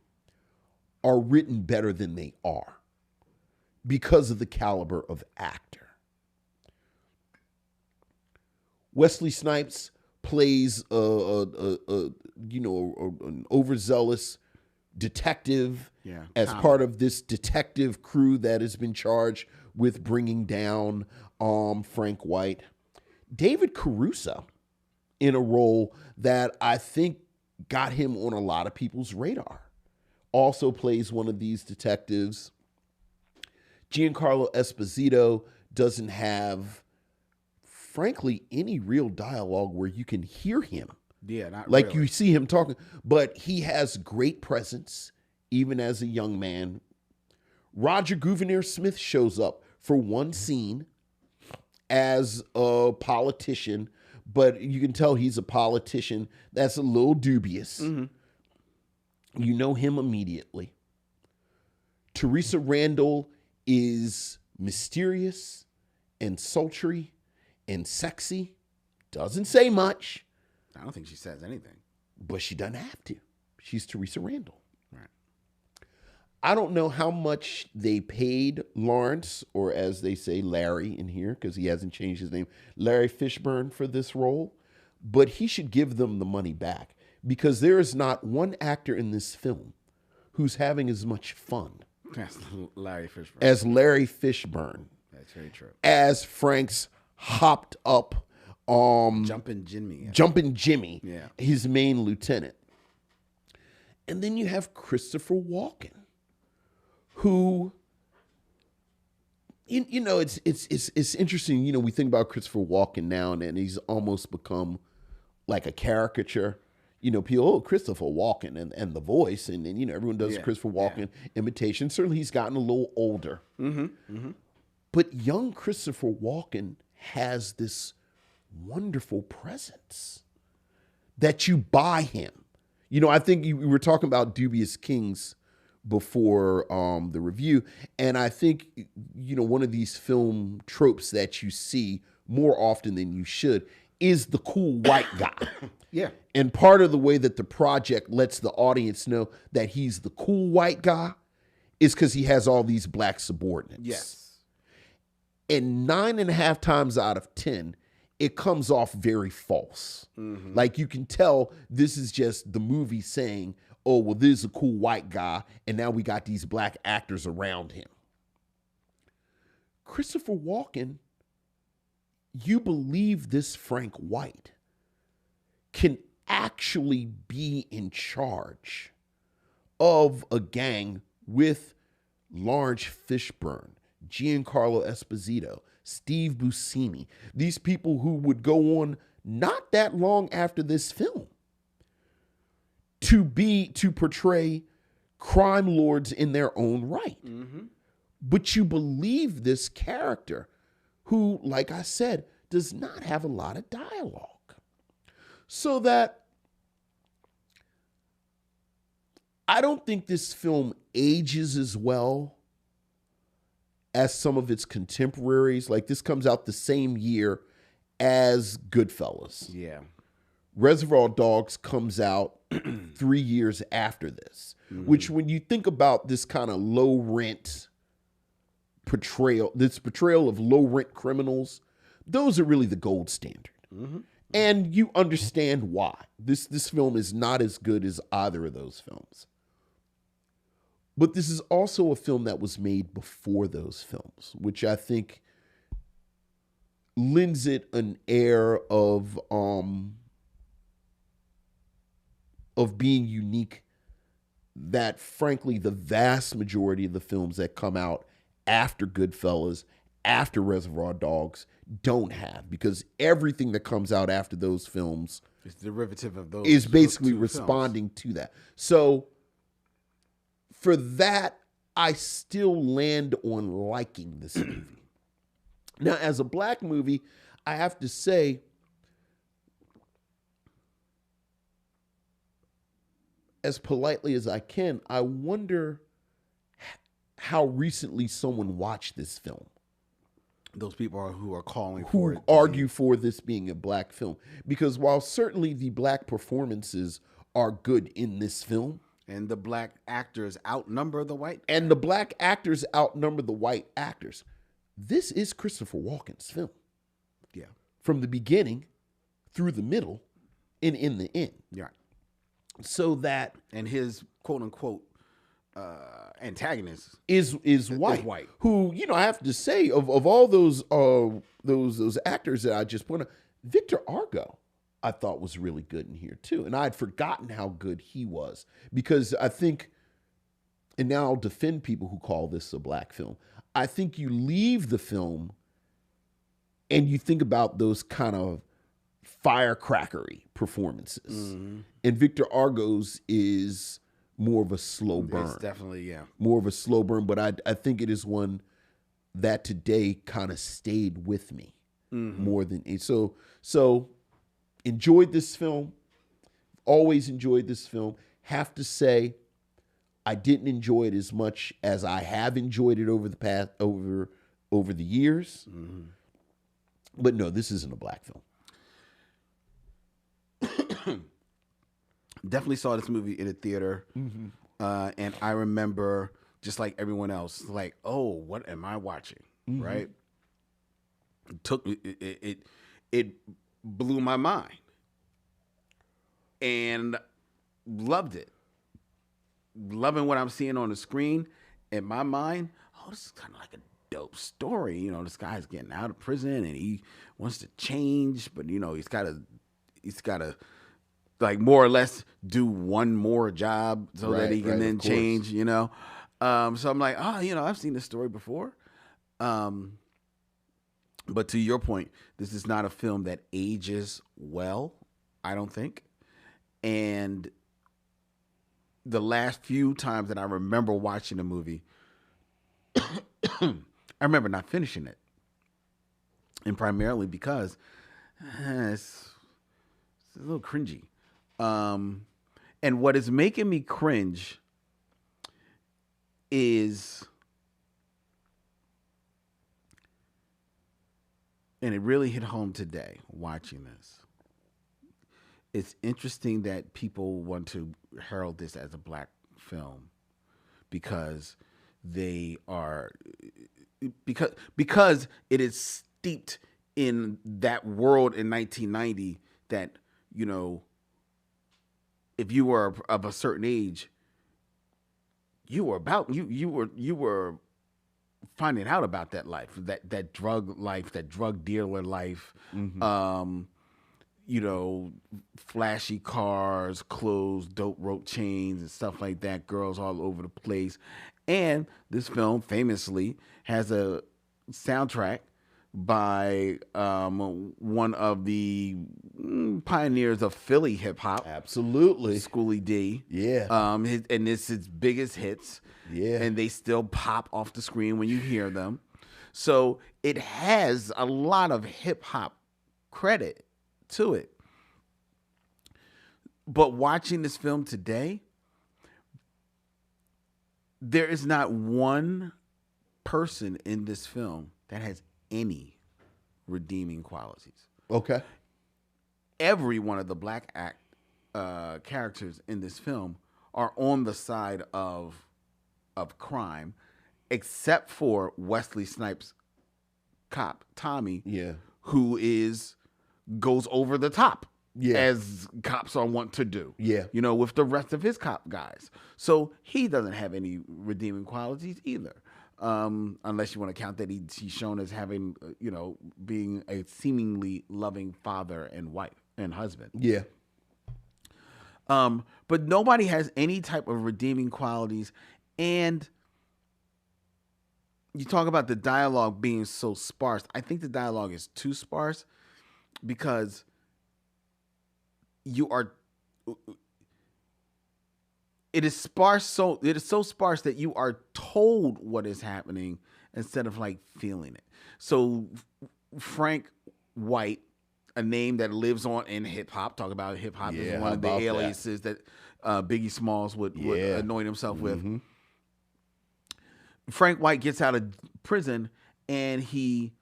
are written better than they are because of the caliber of actor. Wesley Snipes plays an overzealous detective as part of this detective crew that has been charged with bringing down Frank White. David Caruso, in a role that I think got him on a lot of people's radar, also plays one of these detectives. Giancarlo Esposito doesn't have, frankly, any real dialogue where you can hear him. Yeah, not like really. You see him talking, but he has great presence, even as a young man. Roger Gouverneur Smith shows up for one scene as a politician, but you can tell he's a politician that's a little dubious. You know him immediately. Teresa Randall is mysterious and sultry and sexy. Doesn't say much. I don't think she says anything. But she doesn't have to. She's Teresa Randall. Right. I don't know how much they paid Lawrence, or as they say, Larry in here, because he hasn't changed his name, Larry Fishburne, for this role. But he should give them the money back, because there is not one actor in this film who's having as much fun That's Larry Fishburne. as Larry Fishburne, That's very true. as Frank's hopped up Jumpin' Jimmy. Yeah. His main lieutenant. And then you have Christopher Walken, who, you know, it's interesting. You know, we think about Christopher Walken now, and he's almost become like a caricature. You know, people, Christopher Walken and the voice, and you know, everyone does Christopher Walken imitation. Certainly, he's gotten a little older. But young Christopher Walken has this wonderful presence that you buy him. You know, I think we were talking about Dubious Kings before the review, and I think, you know, one of these film tropes that you see more often than you should is the cool white guy. Yeah. And part of the way that the project lets the audience know that he's the cool white guy is because he has all these black subordinates. Yes. And 9.5 times out of 10, it comes off very false. Like, you can tell this is just the movie saying, oh, well, this is a cool white guy, and now we got these black actors around him. Christopher Walken, you believe this Frank White can actually be in charge of a gang with Lawrence Fishburne, Giancarlo Esposito, Steve Buscemi, these people who would go on not that long after this film to portray crime lords in their own right. But you believe this character who, like I said, does not have a lot of dialogue. So that I don't think this film ages as well as some of its contemporaries. Like, this comes out the same year as Goodfellas. Yeah. Reservoir Dogs comes out 3 years after this, which, when you think about this kind of low rent portrayal of low rent criminals, those are really the gold standard. And you understand why. This film is not as good as either of those films. But this is also a film that was made before those films, which I think lends it an air of being unique that, frankly, the vast majority of the films that come out after Goodfellas, after Reservoir Dogs, don't have, because everything that comes out after those films It's derivative of those. is basically two responding to that. So for that, I still land on liking this movie. Now, as a black movie, I have to say, as politely as I can, I wonder how recently someone watched this film, Those people who are calling for who it. argue for this being a black film. Because while certainly the black performances are good in this film, And the black actors outnumber the white. and the black actors outnumber the white actors, this is Christopher Walken's film. Yeah. From the beginning through the middle and in the end. Yeah. So that And his quote unquote antagonist. is white. white. Who, I have to say, of all those actors that I just pointed out, Victor Argo I thought was really good in here too. And I had forgotten how good he was, because I think, and now I'll defend people who call this a black film, I think you leave the film and you think about those kind of firecrackery performances. And Victor Argo's is more of a slow burn. It's definitely, yeah. More of a slow burn, but I think it is one that today kind of stayed with me more than so enjoyed this film. Always enjoyed this film. Have to say, I didn't enjoy it as much as I have enjoyed it over the years. But no, this isn't a black film. Definitely saw this movie in a theater. And I remember, just like everyone else, like, oh, what am I watching? Right? It blew my mind. And loved it. Loving what I'm seeing on the screen. In my mind, oh, this is kind of like a dope story. This guy's getting out of prison and he wants to change, but he's got to like more or less do one more job so that he can then change, So I'm like, I've seen this story before. But to your point, this is not a film that ages well, I don't think. And the last few times that I remember watching the movie, I remember not finishing it. And primarily because it's a little cringy. And what is making me cringe is, and it really hit home today watching this, it's interesting that people want to herald this as a black film because because it is steeped in that world in 1990 that, if you were of a certain age, you were finding out about that life, that drug life, that drug dealer life, flashy cars, clothes, dope rope chains and stuff like that, girls all over the place. And this film famously has a soundtrack by one of the pioneers of Philly hip hop. Absolutely. Schoolie D. Yeah. And it's his biggest hits. Yeah. And they still pop off the screen when you hear them. So it has a lot of hip hop credit to it. But watching this film today, there is not one person in this film that has any redeeming qualities. Okay. Every one of the black characters in this film are on the side of crime, except for Wesley Snipes' cop Tommy, Yeah. who goes over the top, Yeah. as cops are wont to do. Yeah. With the rest of his cop guys. So he doesn't have any redeeming qualities either. Unless you want to count that he's shown as having, being a seemingly loving father and wife and husband. Yeah. But nobody has any type of redeeming qualities. And you talk about the dialogue being so sparse. I think the dialogue is too sparse because it is so sparse that you are told what is happening instead of like feeling it. So Frank White, a name that lives on in hip hop, talk about hip hop Yeah, is one how of the about aliases that Biggie Smalls would anoint himself with. Frank White gets out of prison and he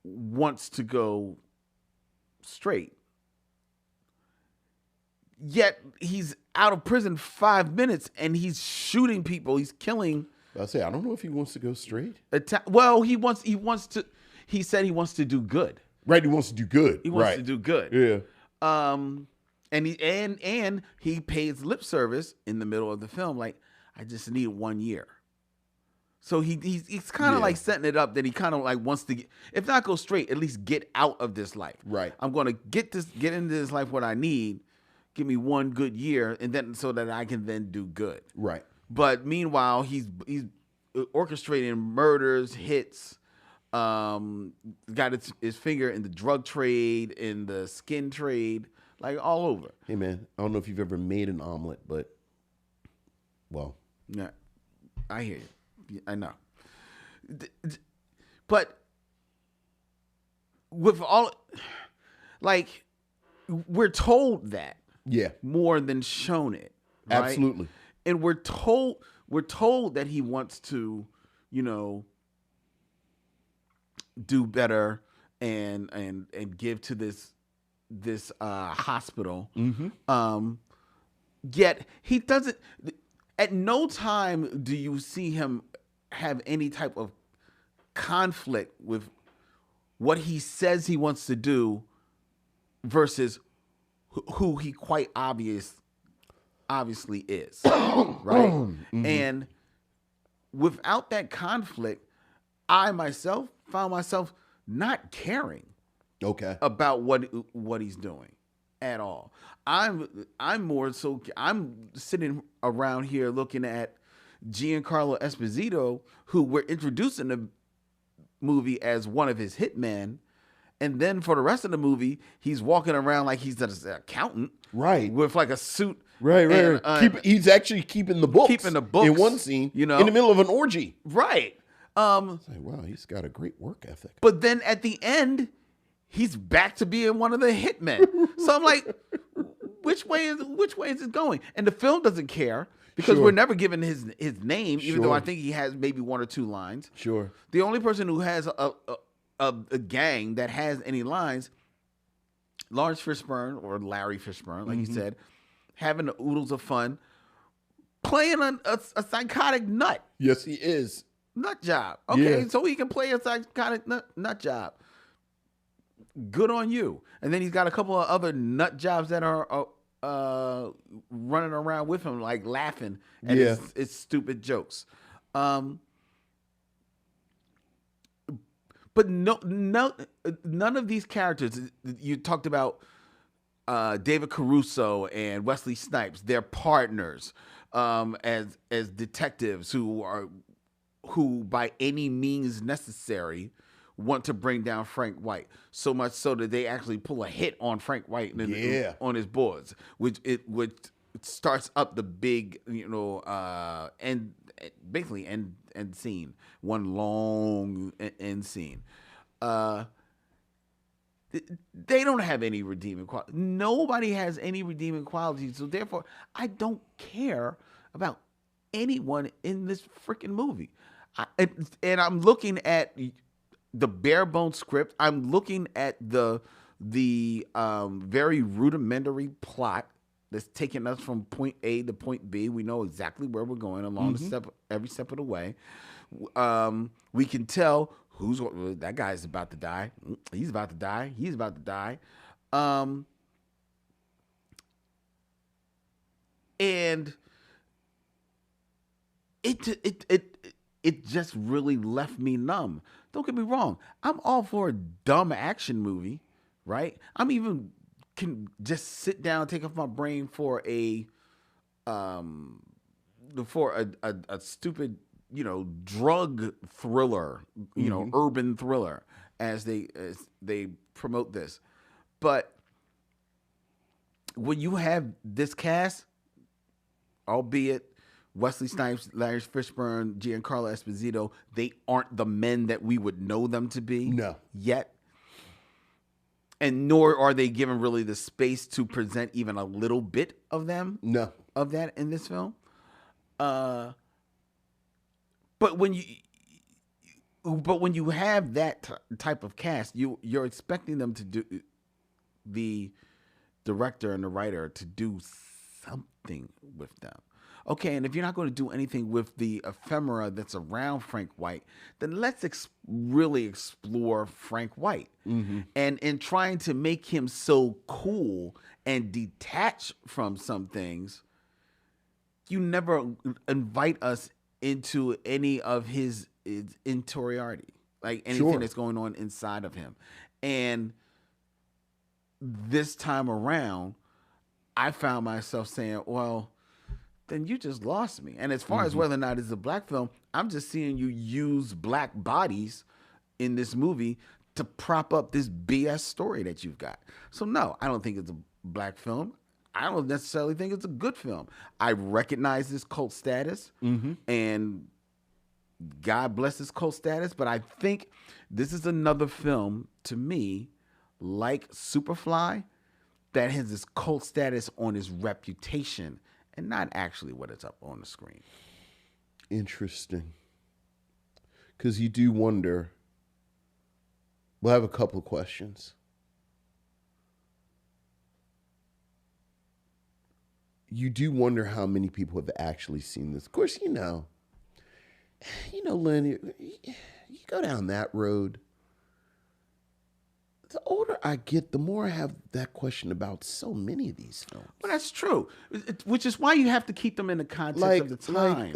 wants to go straight. Yet he's out of prison 5 minutes and he's shooting people. He's killing. I don't know if he wants to go straight. Well, he wants to. He said he wants to do good. Right, he wants to do good. He wants to do good. Yeah. And he pays lip service in the middle of the film, like, I just need 1 year. So he's kind of like setting it up that he kind of like wants to get, if not go straight, at least get out of this life. Right. I'm going to get into this life what I need. Give me 1 good year, and then so that I can then do good. Right. But meanwhile, he's orchestrating murders, hits. Got his finger in the drug trade, in the skin trade, like all over. Hey man, I don't know if you've ever made an omelet, but Yeah, I hear you. I know. But with all, like, we're told that. Yeah. More than shown it. Right? Absolutely. And we're told that he wants to, do better and give to this hospital. Yet he doesn't. At no time do you see him have any type of conflict with what he says he wants to do versus who he quite obviously is, right? And without that conflict, I myself found myself not caring about what he's doing at all. I'm sitting around here looking at Giancarlo Esposito, who we're introduced in the movie as one of his hitmen. And then for the rest of the movie, he's walking around like he's an accountant. Right. With like a suit. Right. He's actually keeping the books. In one scene, in the middle of an orgy. Right. Wow, he's got a great work ethic. But then at the end, he's back to being one of the hitmen. So I'm like, which way is it going? And the film doesn't care because we're never given his name, even though I think he has maybe 1 or 2 lines. Sure. The only person who has a gang that has any lines, Lawrence Fishburne or Larry Fishburne, like you said, having the oodles of fun, playing a psychotic nut. Yes, he is. Nut job. Okay, Yeah. so he can play a psychotic nut job. Good on you. And then he's got a couple of other nut jobs that are running around with him, like laughing at his stupid jokes. But none of these characters, you talked about David Caruso and Wesley Snipes, they're partners as detectives who by any means necessary want to bring down Frank White, so much so that they actually pull a hit on Frank White on his boards, which starts up the big, end scene, one long end scene. They don't have any redeeming qualities. Nobody has any redeeming qualities, so therefore I don't care about anyone in this freaking movie. And I'm looking at the bare bones script. I'm looking at the very rudimentary plot that's taking us from point A to point B. We know exactly where we're going along every step of the way. We can tell that guy's about to die. He's about to die. He's about to die. And it just really left me numb. Don't get me wrong. I'm all for a dumb action movie, right? I'm even can just sit down, take off my brain for a stupid, drug thriller, urban thriller as they promote this. But when you have this cast, albeit Wesley Snipes, Larry Fishburne, Giancarlo Esposito, they aren't the men that we would know them to be yet. And nor are they given really the space to present even a little bit of them. No. Of that in this film. But when you have that type of cast, you're expecting them to do, the director and the writer, to do something with them. Okay, and if you're not going to do anything with the ephemera that's around Frank White, then let's really explore Frank White. Mm-hmm. And in trying to make him so cool and detached from some things, you never invite us into any of his interiority, like anything that's going on inside of him. And this time around, I found myself saying, well, then you just lost me. And as far as whether or not it's a black film, I'm just seeing you use black bodies in this movie to prop up this BS story that you've got. So no, I don't think it's a black film. I don't necessarily think it's a good film. I recognize this cult status, and God bless this cult status, but I think this is another film, to me, like Superfly, that has this cult status on his reputation and not actually what it's up on the screen. Interesting. Because you do wonder. We'll have a couple of questions. You do wonder how many people have actually seen this. Of course, Lynn, you go down that road. The older I get, the more I have that question about so many of these films. Well, that's true, which is why you have to keep them in the context of the time.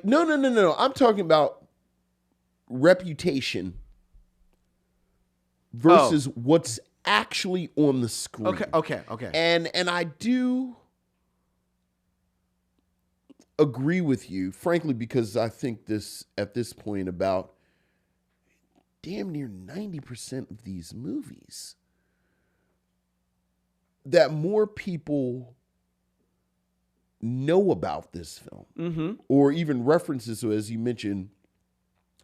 No. I'm talking about reputation versus what's actually on the screen. Okay. And I do agree with you, frankly, because I think at this point about damn near 90% of these movies that more people know about this film, or even references. So as you mentioned,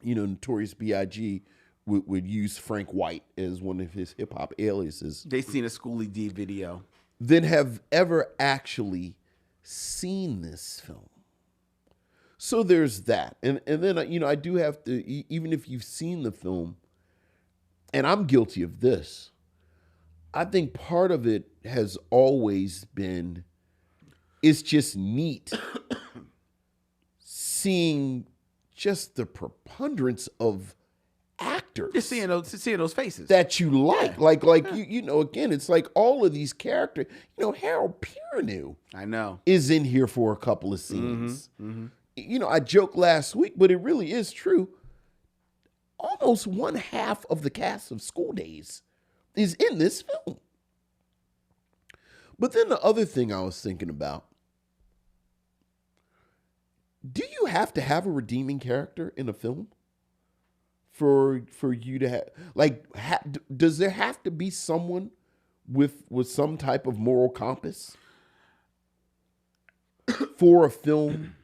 Notorious B.I.G. would use Frank White as one of his hip hop aliases. They seen a Schoolie D video. Than have ever actually seen this film. So there's that. And then, I do have to, even if you've seen the film, and I'm guilty of this, I think part of it has always been, it's just neat seeing just the preponderance of actors. Just seeing those faces that you like. Again, it's like all of these characters, Harold Perrineau, I know, is in here for a couple of scenes. I joked last week, but it really is true. Almost one half of the cast of School Days is in this film. But then the other thing I was thinking about, do you have to have a redeeming character in a film for you to have, does there have to be someone with some type of moral compass for a film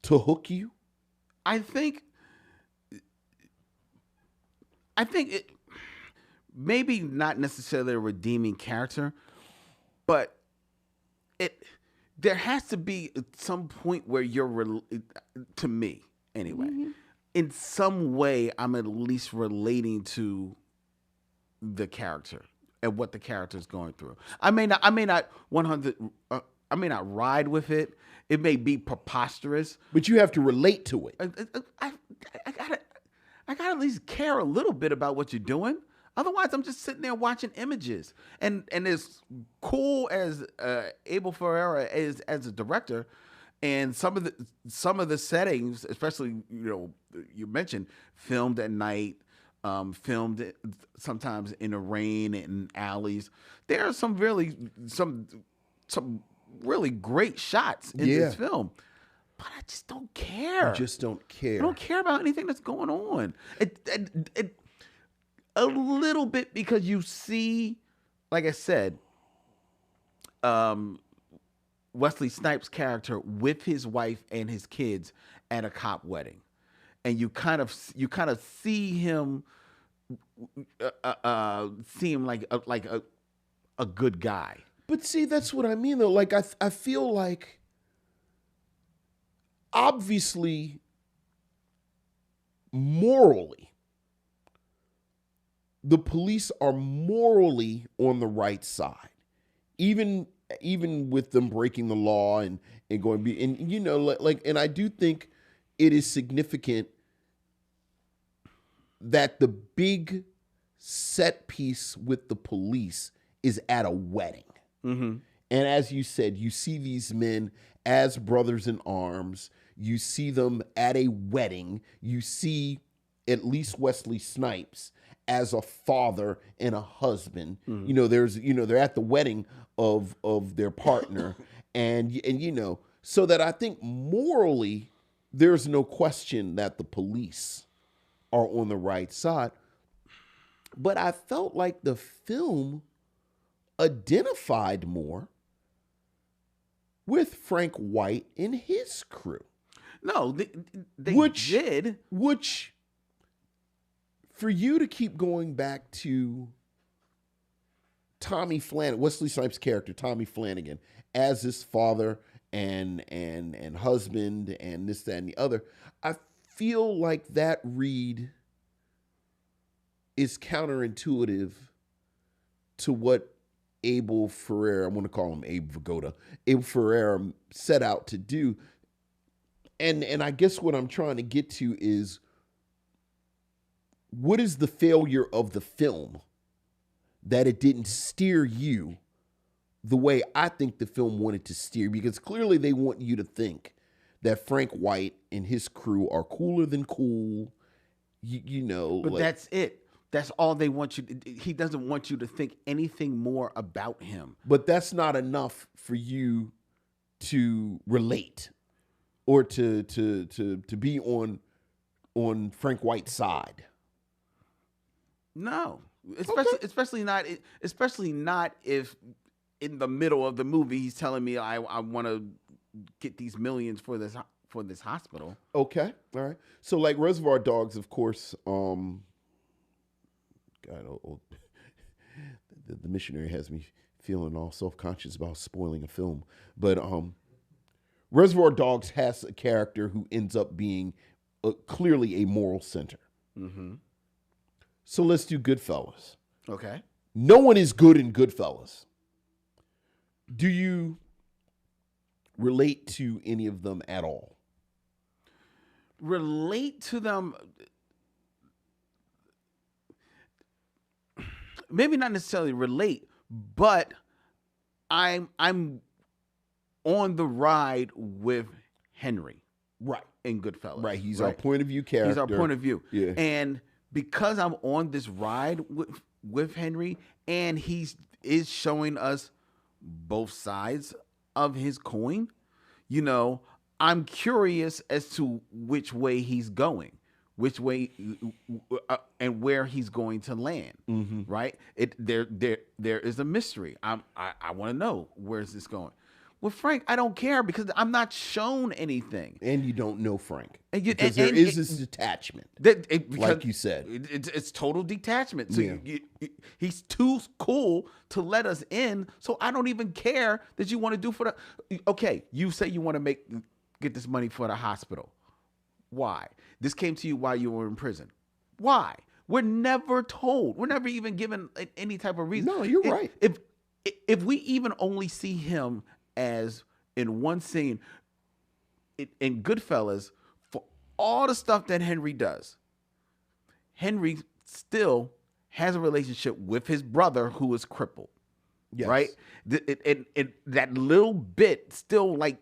to hook you? I think it maybe not necessarily a redeeming character, but there has to be some point where you're, to me anyway, in some way I'm at least relating to the character and what the character is going through. I may not ride with it. It may be preposterous. But you have to relate to it. I gotta at least care a little bit about what you're doing. Otherwise, I'm just sitting there watching images. And as cool as Abel Ferreira is as a director, and some of the settings, especially you mentioned filmed at night, filmed sometimes in the rain and alleys. There are some really great shots in this film. But I just don't care. You just don't care. I don't care about anything that's going on. It a little bit, because you see, like I said, Wesley Snipes' character with his wife and his kids at a cop wedding, and you kind of see him seem like a good guy. But see, that's what I mean, though. Like, I feel like, obviously, morally, the police are morally on the right side, even with them breaking the law and going and I do think it is significant that the big set piece with the police is at a wedding. Mm-hmm. And as you said, you see these men as brothers in arms. You see them at a wedding. You see at least Wesley Snipes as a father and a husband. Mm-hmm. They're at the wedding of their partner. and so that I think morally there's no question that the police are on the right side. But I felt like the film identified more with Frank White and his crew. No, they did. Which, for you to keep going back to Tommy Flanagan, Wesley Snipes' character, Tommy Flanagan, as his father and husband and this, that, and the other, I feel like that read is counterintuitive to what Abel Ferreira, I want to call him Abe Vigoda, Abel Ferreira set out to do. And I guess what I'm trying to get to is, what is the failure of the film that it didn't steer you the way I think the film wanted to steer? Because clearly they want you to think that Frank White and his crew are cooler than cool, But that's it. That's all they want you to, he doesn't want you to think anything more about him. But that's not enough for you to relate or to be on Frank White's side. No, especially not if in the middle of the movie he's telling me I want to get these millions for this hospital. Okay, all right. So like Reservoir Dogs, of course. The missionary has me feeling all self-conscious about spoiling a film, but Reservoir Dogs has a character who ends up being clearly a moral center. Mm-hmm. So let's do Goodfellas. Okay. No one is good in Goodfellas. Do you relate to any of them at all? Relate to them? Maybe not necessarily relate, but I'm on the ride with Henry. Right. In Goodfellas. Right. He's our point of view character. He's our point of view. Yeah. And because I'm on this ride with Henry, and he is showing us both sides of his coin, I'm curious as to which way he's going, which way and where he's going to land. Mm-hmm. Right? There is a mystery. I want to know, where's this going. With Frank, I don't care because I'm not shown anything. And you don't know Frank. Because there is this detachment, like you said. It's total detachment. So Yeah. He's too cool to let us in, so I don't even care that you want to do for the... Okay, you say you want to get this money for the hospital. Why? This came to you while you were in prison. Why? We're never told. We're never even given any type of reason. No, you're right. If we even only see him as in one scene in Goodfellas, for all the stuff that Henry does, Henry still has a relationship with his brother who is crippled. Yes. Right? That little bit still like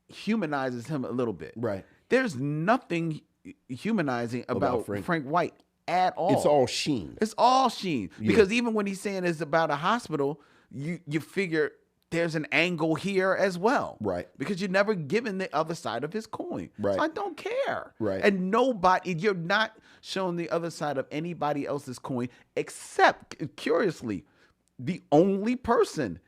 humanizes him a little bit. Right. There's nothing humanizing about Frank White at all. It's all sheen. It's all sheen. Because even when he's saying it's about a hospital, you figure there's an angle here as well. Right. Because you're never given the other side of his coin. Right. So I don't care. Right. And you're not showing the other side of anybody else's coin, except, curiously, the only person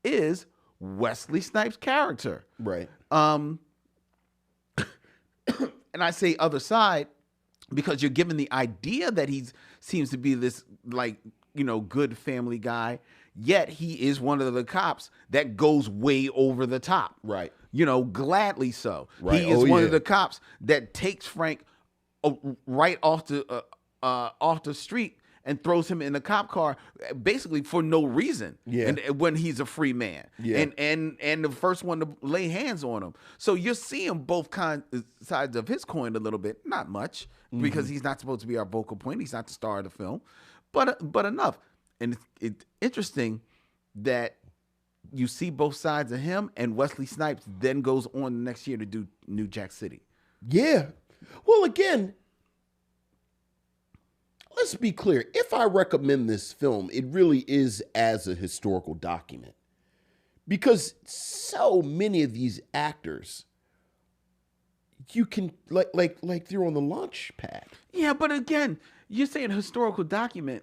is Wesley Snipes' character. Right. And I say other side because you're given the idea that he seems to be this, like, good family guy, yet he is one of the cops that goes way over the top. Right. Gladly so. Right. He is one of the cops that takes Frank right off the street and throws him in the cop car, basically for no reason. Yeah. And when he's a free man. Yeah. And the first one to lay hands on him. So you're seeing both sides of his coin a little bit, not much, because he's not supposed to be our vocal point. He's not the star of the film, but enough. And it's interesting that you see both sides of him, and Wesley Snipes then goes on the next year to do New Jack City. Yeah. Well, again, let's be clear. If I recommend this film, it really is as a historical document. Because so many of these actors, you can, like they're on the launch pad. Yeah, but again, you're saying historical document.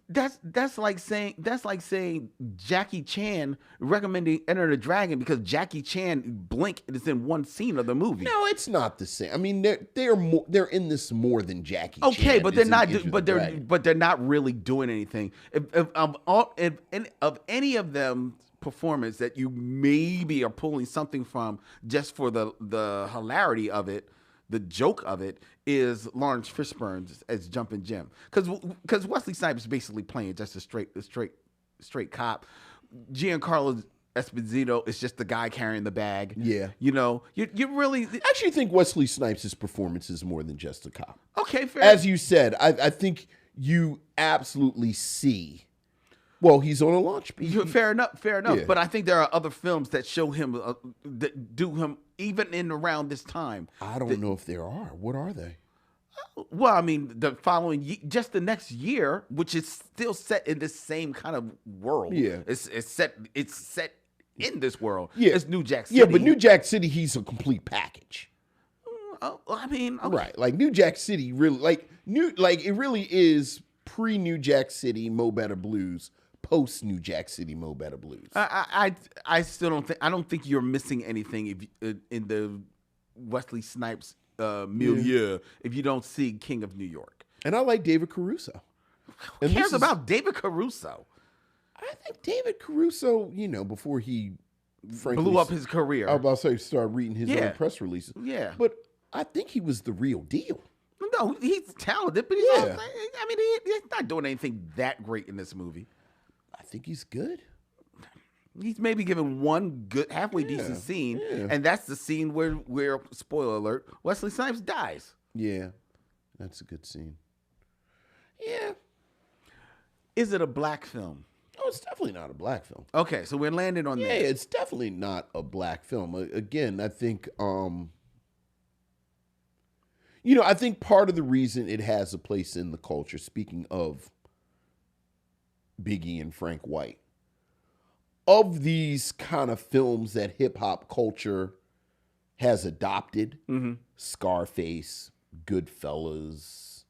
That's like saying Jackie Chan recommending Enter the Dragon because Jackie Chan blink is in one scene of the movie. No, it's not the same. I mean, they're in this more than Jackie Chan. Okay, but they're not. But they're not really doing anything. If of any of them performance that you maybe are pulling something from just for the hilarity of it. The joke of it is Lawrence Fishburne as Jumpin' Jim, because Wesley Snipes is basically playing just a straight cop. Giancarlo Esposito is just the guy carrying the bag. Yeah, you really I actually think Wesley Snipes' performance is more than just a cop. Okay, fair. As you said, I think you absolutely see. Well, he's on a launch. Fair enough. Yeah. But I think there are other films that show him, that do him even in around this time. I don't know if there are. What are they? Well, I mean, the following, just the next year, which is still set in this same kind of world. Yeah, it's set in this world. Yeah, it's New Jack City. Yeah, but New Jack City, he's a complete package. I mean, okay. Right? Like New Jack City, really, it really is pre-New Jack City Mo Better Blues. Post New Jack City Mo Better Blues. I still don't think you're missing anything in the Wesley Snipes milieu if you don't see King of New York. And I like David Caruso. Who cares about David Caruso? I think David Caruso, before he blew up his career. I was about to say start reading his own press releases. Yeah. But I think he was the real deal. No, he's talented, but he's not doing anything that great in this movie. I think he's good. He's maybe given one good, halfway decent scene, and that's the scene where spoiler alert, Wesley Snipes dies. Yeah, that's a good scene. Yeah. Is it a black film? Oh, it's definitely not a black film. Okay, so we're landing on that. Yeah, it's definitely not a black film. Again, I think, I think part of the reason it has a place in the culture, speaking of Biggie and Frank White, of these kind of films that hip hop culture has adopted, Scarface, Goodfellas,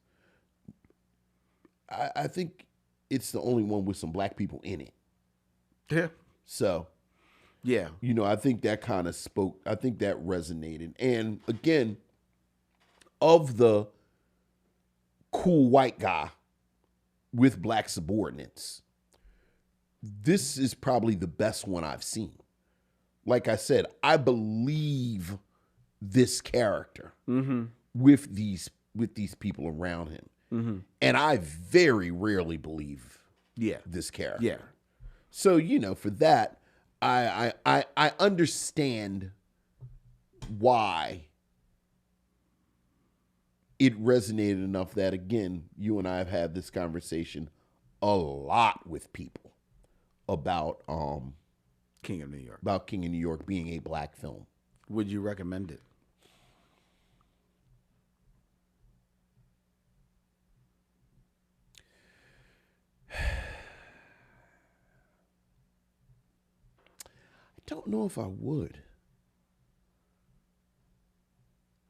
I think it's the only one with some black people in it. Yeah. So, yeah. I think that kind of spoke, I think that resonated. And again, of the cool white guy with black subordinates, this is probably the best one I've seen. Like I said, I believe this character with these people around him. And I very rarely believe this character. Yeah. So, for that, I understand why it resonated enough that, again, you and I have had this conversation a lot with people about King of New York. about King of New York being a black film. Would you recommend it? I don't know if I would.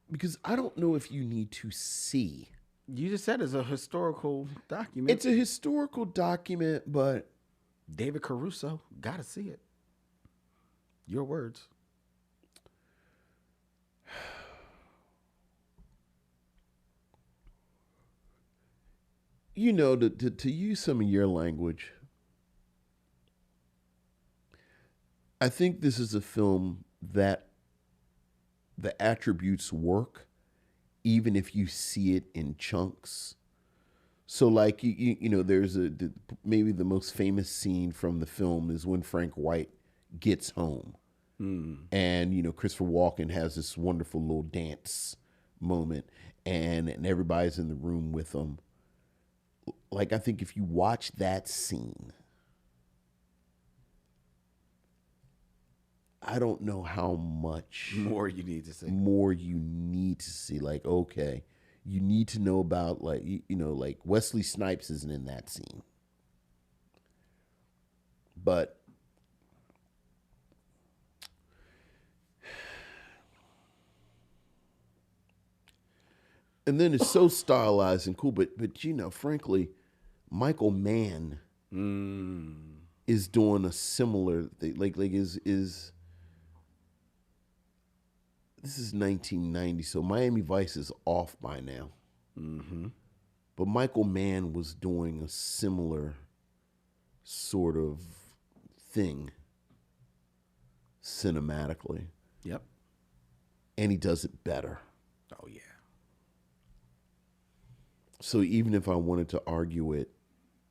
Because I don't know if you need to see. You just said it's a historical document. It's a historical document, but David Caruso, gotta see it. Your words. you know, to use some of your language, I think this is a film that the attributes work, even if you see it in chunks. So, like, you know, there's maybe the most famous scene from the film is when Frank White gets home. And, you know, Christopher Walken has this wonderful little dance moment, and everybody's in the room with him. Like, I think if you watch that scene, I don't know how much More you need to see. more you need to see. Like, okay, you need to know about, like, you know, like Wesley Snipes isn't in that scene. But and then it's so stylized and cool, but you know, frankly, Michael Mann is doing a similar thing. Like is this is 1990, so Miami Vice is off by now. But Michael Mann was doing a similar sort of thing cinematically, Yep. and he does it better. Oh, yeah. So even if I wanted to argue it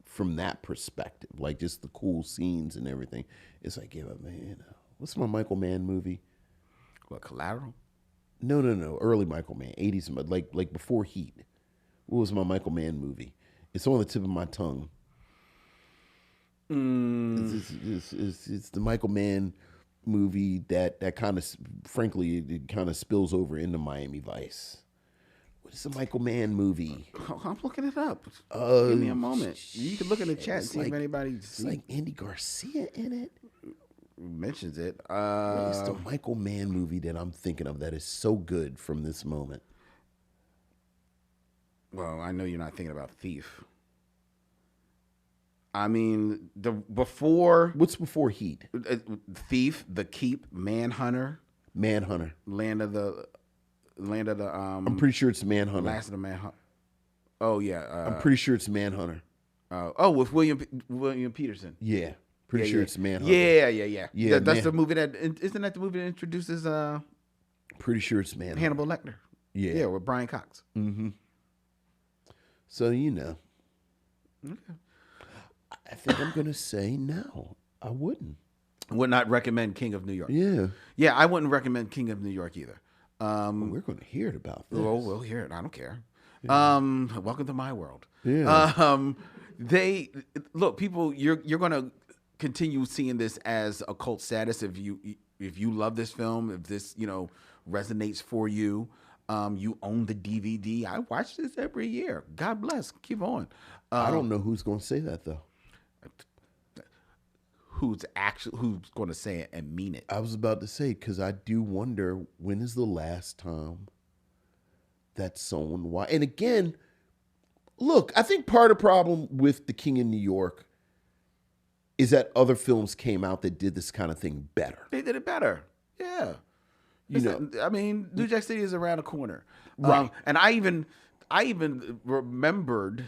from that perspective, like just the cool scenes and everything, it's like, yeah, but man, what's my Michael Mann movie? What, Collateral? No, early Michael Mann, 80s, like before Heat. What was my Michael Mann movie? It's on the tip of my tongue. It's the Michael Mann movie that kind of, frankly, it kind of spills over into Miami Vice. What is the Michael Mann movie? Oh, I'm looking it up. Give me a moment. You can look in the chat and It's see if anybody like Andy Garcia in it. mentions it. What is the Michael Mann movie that I'm thinking of that is so good from this moment? Well, I know you're not thinking about Thief. I mean, before What's before Heat? Thief, The Keep, Manhunter, Manhunter. Land of the I'm pretty sure it's Manhunter. Last of the Manhunter. Oh yeah. I'm pretty sure it's Manhunter. With William Peterson. Yeah. Pretty sure it's Manhunter. Yeah. Yeah, That's the movie isn't that the movie that introduces Pretty sure it's Manhunter. Hannibal Lecter? Yeah. with Brian Cox. So, you know. Okay. I think I'm going to say no. I wouldn't. Would not recommend King of New York. Yeah. Yeah, I wouldn't recommend King of New York either. We're going to hear it about this. Well, we'll hear it. I don't care. Welcome to my world. Yeah. They look, people. You're gonna continue seeing this as a cult status if you love this film, if this resonates for you. You own the DVD. I watch this every year. God bless. Keep on. I don't know who's going to say that, though. Who's going to say it and mean it? I was about to say, because I do wonder, when is the last time that someone watched? And again, look, I think part of the problem with The King of New York is that other films came out that did this kind of thing better. They did it better. Yeah. I mean, New Jack City is around the corner. Right. And I even remember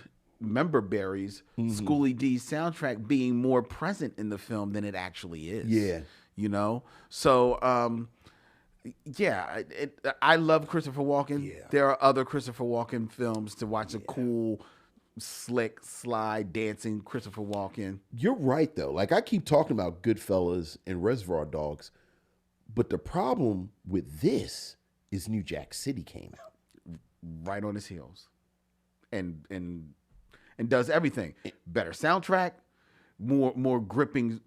Barry's Schoolie D soundtrack being more present in the film than it actually is. Yeah. So, I love Christopher Walken. Yeah. There are other Christopher Walken films to watch. A cool slick, sly, dancing Christopher Walken. You're right, though. Like, I keep talking about Goodfellas and Reservoir Dogs, but the problem with this is New Jack City came out Right on his heels, and does everything better. Soundtrack, more gripping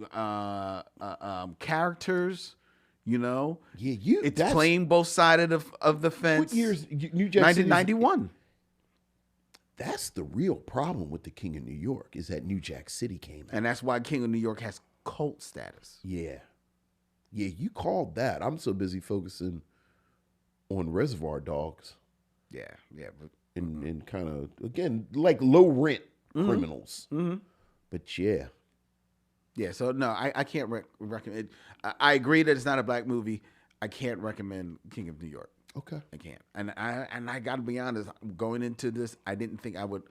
characters. You know, it's playing both sides of the fence. What years? New Jack City? 1991. That's the real problem with the King of New York, is that New Jack City came out. And that's why King of New York has cult status. Yeah, you called that. I'm so busy focusing on Reservoir Dogs. Yeah. But, and kind of, again, like low rent criminals. Mm-hmm. But yeah. So no, I can't recommend. I agree that it's not a black movie. I can't recommend King of New York. Okay. I can't. And I got to be honest, going into this, I didn't think I would.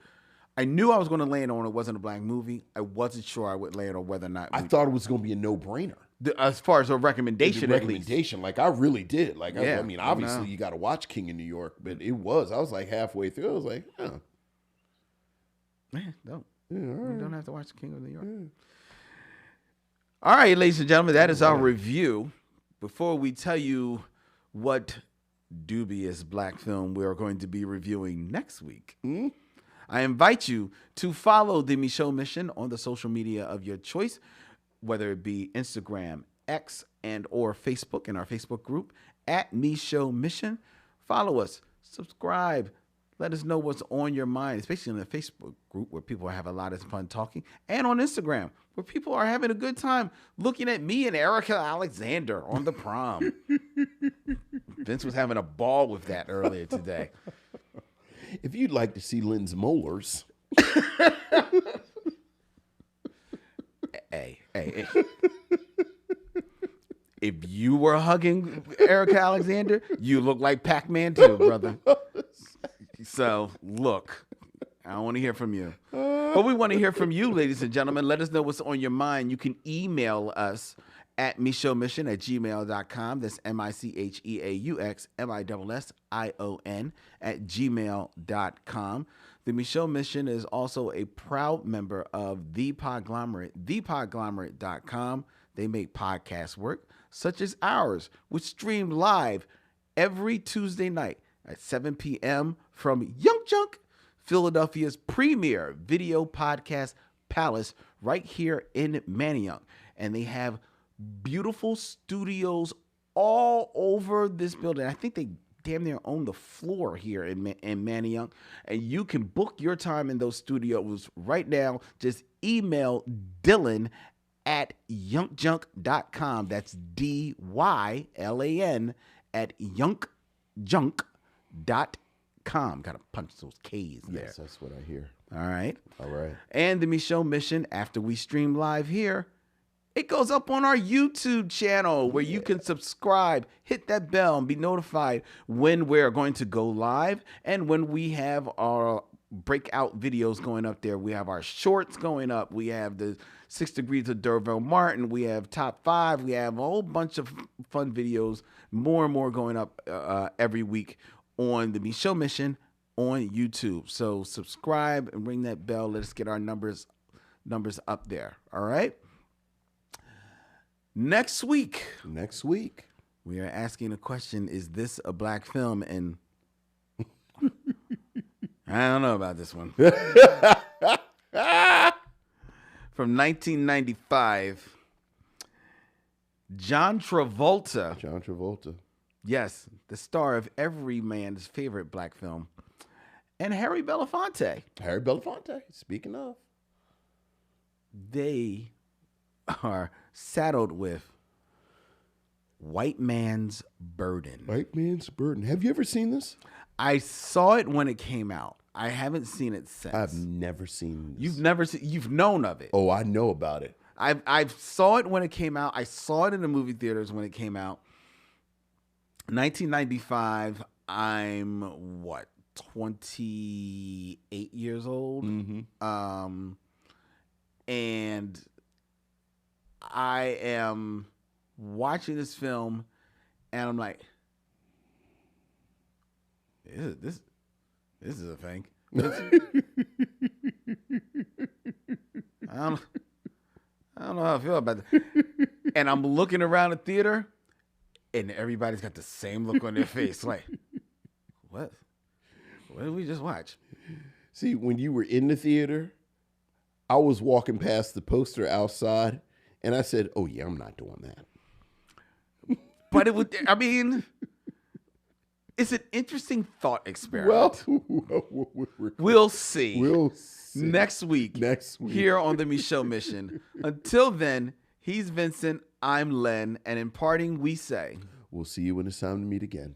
I knew I was going to land on it wasn't a black movie. I wasn't sure I would land on whether or not. I thought it was going to be a no-brainer. As far as a recommendation, like I really did. Like, I mean, obviously you got to watch King of New York, but I was like halfway through. I was like, man, don't. Yeah, all right. You don't have to watch King of New York. Yeah. All right, ladies and gentlemen, that is our review. Before we tell you what dubious black film we're going to be reviewing next week, I invite you to follow the Micheaux Mission on the social media of your choice, whether it be Instagram, X, and or Facebook in our Facebook group at Micheaux Mission. Follow us, subscribe, let us know what's on your mind, especially in the Facebook group where people have a lot of fun talking, and on Instagram where people are having a good time looking at me and Erica Alexander on the prom. Vince was having a ball with that earlier today. If you'd like to see Lynn's molars. Hey. If you were hugging Erica Alexander, you look like Pac-Man too, brother. So, look, I don't want to hear from you. But we want to hear from you, ladies and gentlemen. Let us know what's on your mind. You can email us at micheauxmission@gmail.com. That's MICHEAUXMISSION@gmail.com. The Micheaux Mission is also a proud member of The Podglomerate, thepodglomerate.com. They make podcasts work, such as ours, which stream live every Tuesday night at 7 p.m. from Young Junk, Philadelphia's premier video podcast palace right here in Manayunk. And they have beautiful studios all over this building. I think they damn near own the floor here in Manayunk. And you can book your time in those studios right now. Just email Dylan at youngjunk.com. That's DYLAN at youngjunk.com. Gotta punch those K's there. Yes, that's what I hear. All right. All right. And the Micheaux Mission, after we stream live here, it goes up on our YouTube channel where you can subscribe, hit that bell, and be notified when we're going to go live and when we have our breakout videos going up there. We have our shorts going up. We have the 6 Degrees of Derville Martin. We have Top 5. We have a whole bunch of fun videos, more and more going up every week on the Micheaux Mission on YouTube. So subscribe and ring that bell. Let us get our numbers up there. All right. Next week, we are asking a question: is this a black film? And I don't know about this one. From 1995, John Travolta. Yes, the star of every man's favorite black film, and Harry Belafonte. Speaking of, they are saddled with White Man's Burden. Have you ever seen this? I saw it when it came out. I haven't seen it since. I've never seen this. You've never seen? You've known of it? Oh, I know about it. I saw it when it came out. I saw it in the movie theaters when it came out. 1995. I'm 28 years old. Mm-hmm. And I am watching this film, and I'm like, this is a thing. I don't know how I feel about that. And I'm looking around the theater, and everybody's got the same look on their face. Like, what? What did we just watch? See, when you were in the theater, I was walking past the poster outside, and I said, "Oh yeah, I'm not doing that." But it would. I mean, it's an interesting thought experiment. Well, We'll see. we'll see. Next week. Next week. Here on the Micheaux Mission. Until then, he's Vincent. I'm Len, and in parting, we say, We'll see you when it's time to meet again.